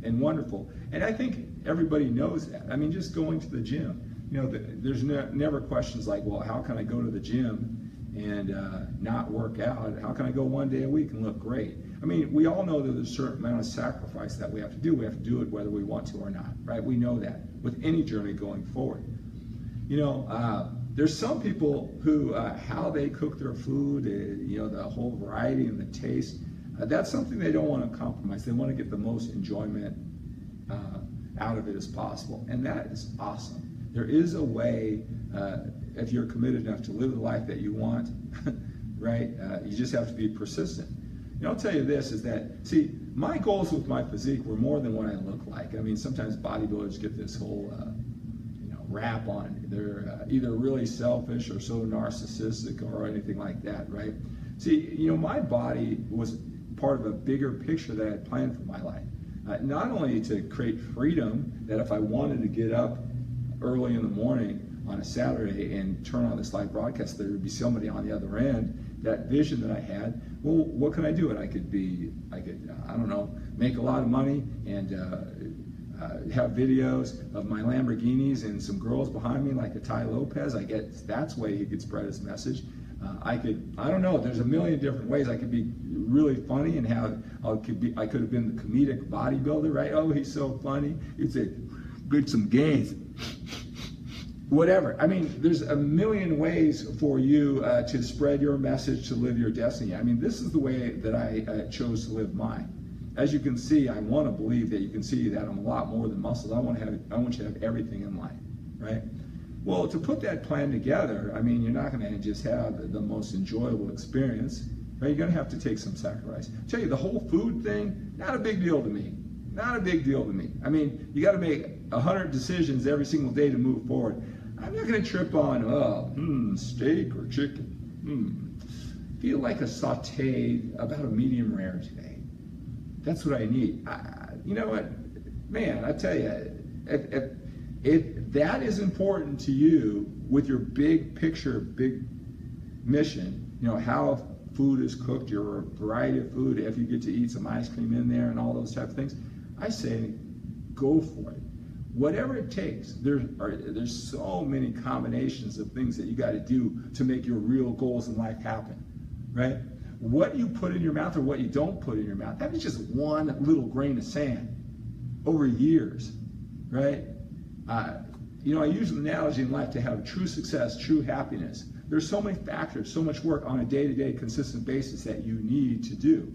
and wonderful. And I think everybody knows that. I mean, just going to the gym, you know, there's never questions like, well, how can I go to the gym and not work out? How can I go one day a week and look great? I mean, we all know that there's a certain amount of sacrifice that we have to do. We have to do it whether we want to or not, right? We know that with any journey going forward. You know, there's some people who, how they cook their food, you know, the whole variety and the taste, that's something they don't want to compromise. They want to get the most enjoyment out of it as possible. And that is awesome. There is a way, if you're committed enough to live the life that you want, right? You just have to be persistent. You know, I'll tell you this, is that, see, my goals with my physique were more than what I look like. I mean, sometimes bodybuilders get this whole, rap on it. They're either really selfish or so narcissistic or anything like that, right? See, you know, my body was part of a bigger picture that I had planned for my life. Not only to create freedom, that if I wanted to get up early in the morning on a Saturday and turn on this live broadcast, there would be somebody on the other end. That vision that I had, well, what can I do? I could, I don't know, make a lot of money and have videos of my Lamborghinis and some girls behind me like a Ty Lopez. I guess that's the way he could spread his message. I don't know, there's a million different ways. I could be really funny and I could have been the comedic bodybuilder, right? Oh, he's so funny. He'd say, get some gains. Whatever. I mean, there's a million ways for you to spread your message, to live your destiny. I mean, this is the way that I chose to live mine. As you can see, I want to believe that you can see that I'm a lot more than muscles. I want you to have everything in life, right? Well, to put that plan together, I mean, you're not going to just have the most enjoyable experience, right? You're going to have to take some sacrifice. I tell you, the whole food thing, not a big deal to me. Not a big deal to me. I mean, you got to make 100 decisions every single day to move forward. I'm not going to trip on, steak or chicken. Feel like a saute, about a medium rare today. That's what I need. You know what, man, I tell you, if that is important to you with your big picture, big mission, you know, how food is cooked, your variety of food, if you get to eat some ice cream in there and all those type of things, I say go for it. Whatever it takes. There's so many combinations of things that you got to do to make your real goals in life happen, right? What you put in your mouth or what you don't put in your mouth, that is just one little grain of sand over years, right? You know, I use an analogy in life to have true success, true happiness. There's so many factors, so much work on a day-to-day consistent basis that you need to do,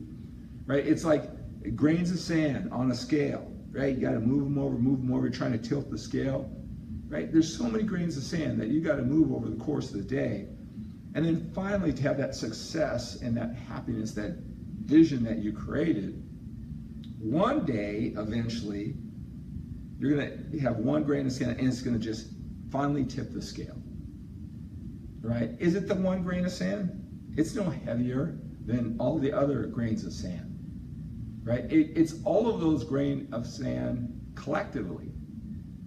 right? It's like grains of sand on a scale, right? You got to move them over, you're trying to tilt the scale, right? There's so many grains of sand that you got to move over the course of the day. And then finally, to have that success and that happiness, that vision that you created, one day, eventually, you're going to have one grain of sand and it's going to just finally tip the scale, right? Is it the one grain of sand? It's no heavier than all the other grains of sand, right? It's all of those grains of sand collectively,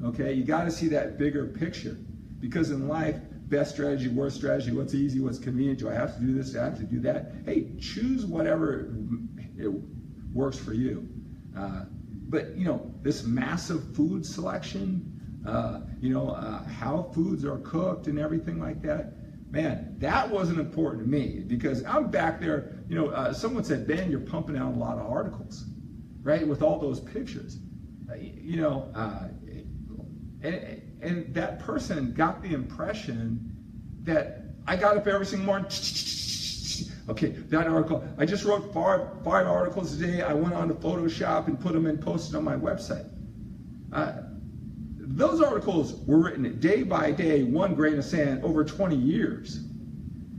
okay? You got to see that bigger picture, because in life, best strategy, worst strategy, what's easy, what's convenient, do I have to do this, do I have to do that? Hey, choose whatever it works for you. But, you know, this massive food selection, how foods are cooked and everything like that, man, that wasn't important to me, because I'm back there, someone said, Ben, you're pumping out a lot of articles, right, with all those pictures. And that person got the impression that I got up every single morning. Okay, that article. I just wrote five articles a day. I went on to Photoshop and put them and posted on my website. Those articles were written day by day, one grain of sand, over 20 years.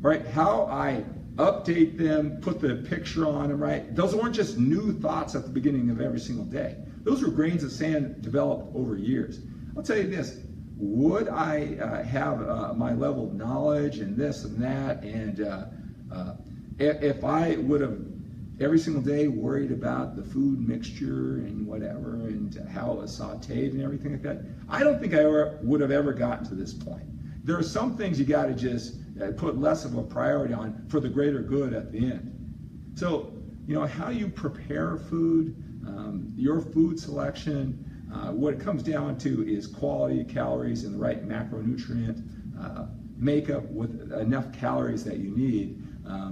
Right? How I update them, put the picture on them, right? Those weren't just new thoughts at the beginning of every single day. Those were grains of sand developed over years. I'll tell you this, would I have my level of knowledge and this and that, and if I would have every single day worried about the food mixture and whatever and how it was sauteed and everything like that, I don't think I would have ever gotten to this point. There are some things you got to just put less of a priority on for the greater good at the end. So, how you prepare food, your food selection, what it comes down to is quality, calories, and the right macronutrient makeup with enough calories that you need.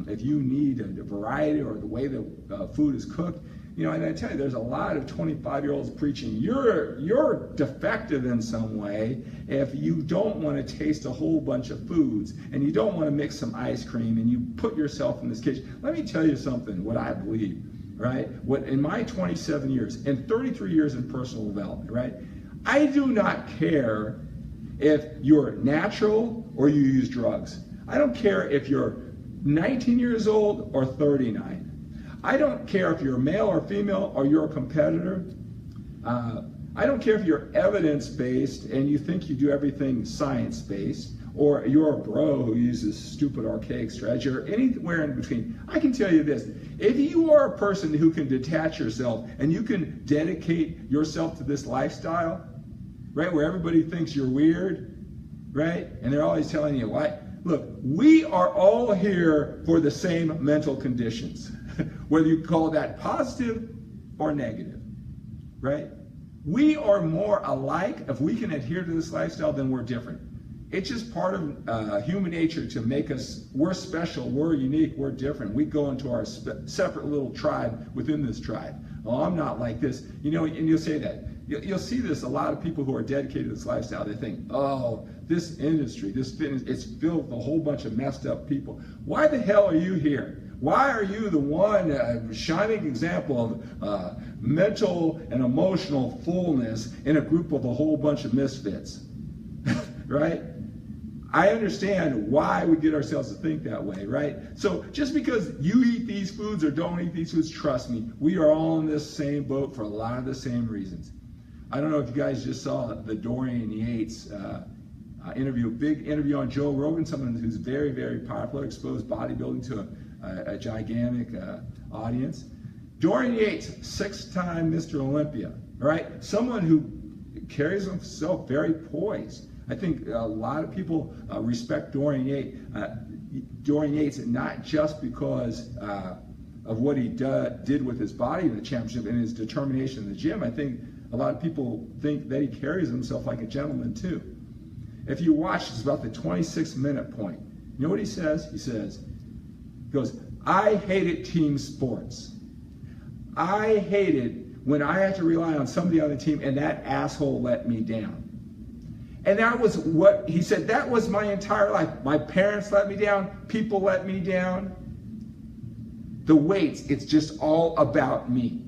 If you need a variety or the way the food is cooked, and I tell you, there's a lot of 25-year-olds preaching, you're defective in some way if you don't want to taste a whole bunch of foods and you don't want to mix some ice cream and you put yourself in this kitchen. Let me tell you something, what I believe, right? What in my 27 years and 33 years in personal development, right? I do not care if you're natural or you use drugs. I don't care if you're 19 years old or 39. I don't care if you're male or female or you're a competitor. I don't care if you're evidence-based and you think you do everything science-based, or you're a bro who uses stupid archaic strategy, or anywhere in between. I can tell you this, if you are a person who can detach yourself and you can dedicate yourself to this lifestyle, right, where everybody thinks you're weird, right, and they're always telling you why. Look, we are all here for the same mental conditions, whether you call that positive or negative, right? We are more alike if we can adhere to this lifestyle than we're different. It's just part of human nature to make us, we're special, we're unique, we're different. We go into our separate little tribe within this tribe. Oh, I'm not like this. And you'll say that. You'll see this, a lot of people who are dedicated to this lifestyle, they think, oh, this industry, this fitness, it's filled with a whole bunch of messed up people. Why the hell are you here? Why are you the one shining example of mental and emotional fullness in a group of a whole bunch of misfits? Right? I understand why we get ourselves to think that way, right? So just because you eat these foods or don't eat these foods, trust me, we are all in this same boat for a lot of the same reasons. I don't know if you guys just saw the Dorian Yates interview, big interview on Joe Rogan, someone who's very, very popular, exposed bodybuilding to a gigantic audience. Dorian Yates, 6-time Mr. Olympia, right? Someone who carries himself very poised. I think a lot of people respect Dorian Yates, not just because of what he did with his body in the championship and his determination in the gym. I think a lot of people think that he carries himself like a gentleman too. If you watch, it's about the 26-minute point. You know what he says? He goes, I hated team sports. I hated when I had to rely on somebody on the team and that asshole let me down. And that was what he said, that was my entire life. My parents let me down, people let me down. The weights, it's just all about me.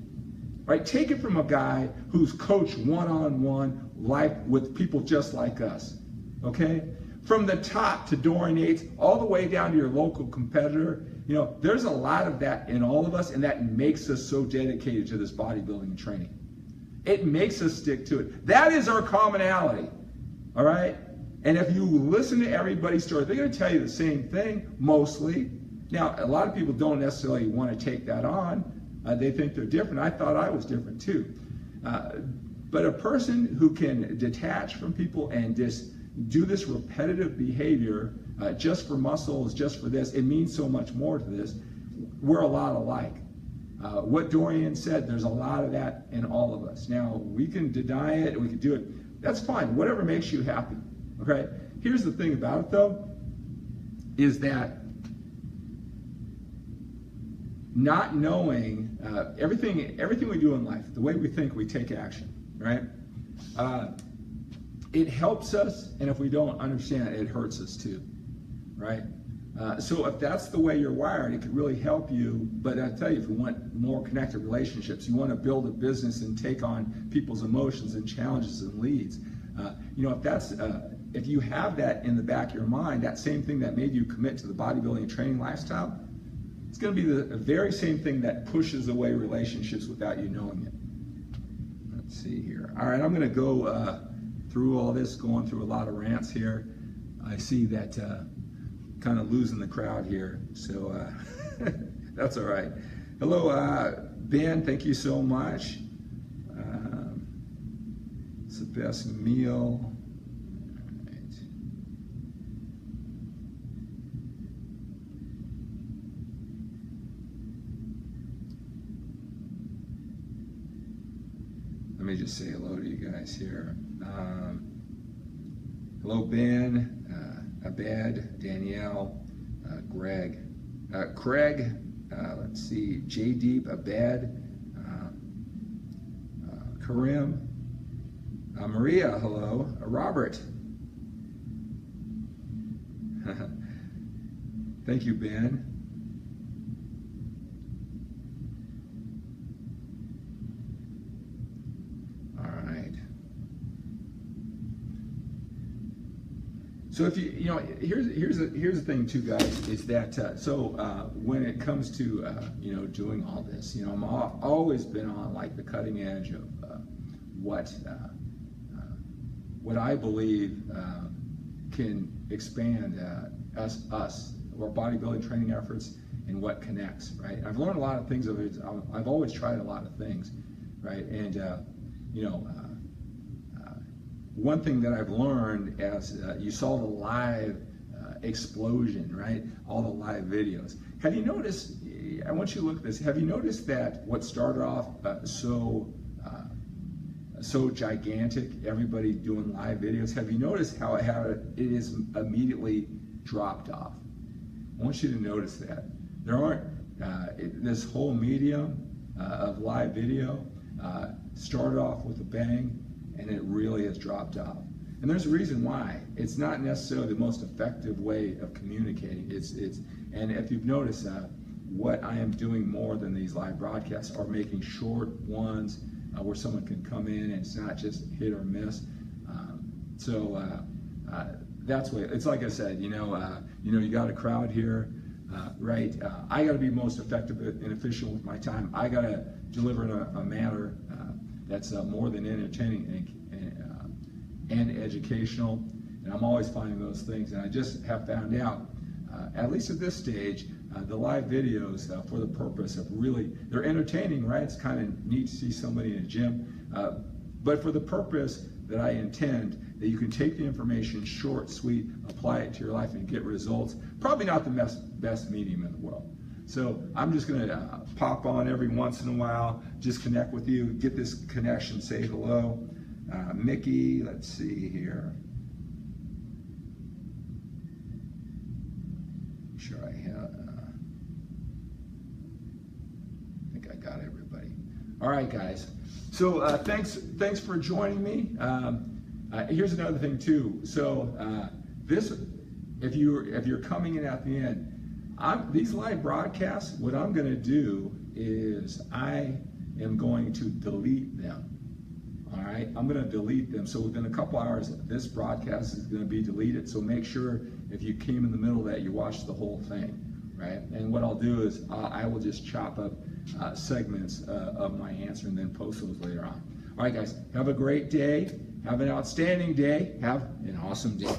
Right? Take it from a guy who's coached one-on-one life with people just like us. Okay? From the top to Dorian Yates, all the way down to your local competitor, there's a lot of that in all of us, and that makes us so dedicated to this bodybuilding and training. It makes us stick to it. That is our commonality. All right? And if you listen to everybody's story, they're going to tell you the same thing, mostly. Now, a lot of people don't necessarily want to take that on. They think they're different. I thought I was different too. But a person who can detach from people and just do this repetitive behavior just for muscles, just for this, it means so much more to this. We're a lot alike. What Dorian said, there's a lot of that in all of us. Now, we can deny it, we can do it. That's fine, whatever makes you happy. Okay? Here's the thing about it though, is that not knowing everything we do in life, the way we think, we take action, right? It helps us, and if we don't understand it, it hurts us too, right? So if that's the way you're wired, it could really help you. But I tell you, if you want more connected relationships, you want to build a business and take on people's emotions and challenges and leads. If you have that in the back of your mind, that same thing that made you commit to the bodybuilding and training lifestyle, it's going to be the very same thing that pushes away relationships without you knowing it. Let's see here. All right, I'm going to go through all this, going through a lot of rants here. I see that kind of losing the crowd here, so that's all right. Hello, Ben, thank you so much. It's the best meal. Let me just say hello to you guys here. Hello, Ben, Abed, Danielle, Greg, Craig, let's see, J-Deep, Abed, Karim, Maria, hello, Robert. Thank you, Ben. So if you know, here's the thing too, guys, is that when it comes to doing all this, I'm always been on like the cutting edge of what I believe can expand us our bodybuilding training efforts and what connects, right? I've learned a lot of things of it. I've always tried a lot of things, right? And one thing that I've learned as you saw the live explosion, right? All the live videos. Have you noticed, I want you to look at this, have you noticed that what started off so gigantic, everybody doing live videos, have you noticed how it is immediately dropped off? I want you to notice that. There aren't, this whole medium of live video started off with a bang, and it really has dropped off. And there's a reason why. It's not necessarily the most effective way of communicating. And if you've noticed, what I am doing more than these live broadcasts are making short ones where someone can come in and it's not just hit or miss. That's what it's like. I said, you got a crowd here, right? I got to be most effective and efficient with my time. I got to deliver in a manner that's more than entertaining and educational, and I'm always finding those things. And I just have found out, at least at this stage, the live videos for the purpose of really, they're entertaining, right? It's kind of neat to see somebody in a gym, but for the purpose that I intend, that you can take the information, short, sweet, apply it to your life and get results. Probably not the best medium in the world. So I'm just going to pop on every once in a while, just connect with you, get this connection, say hello. Mickey, let's see here. Make sure I have, I think I got everybody. All right, guys. So thanks for joining me. Here's another thing too. So if you're coming in at the end, these live broadcasts, what I'm going to do is I am going to delete them. All right, I'm going to delete them. So within a couple hours, this broadcast is going to be deleted. So make sure if you came in the middle of that, you watched the whole thing, right? And what I'll do is I will just chop up segments of my answer and then post those later on. All right, guys, have a great day. Have an outstanding day. Have an awesome day.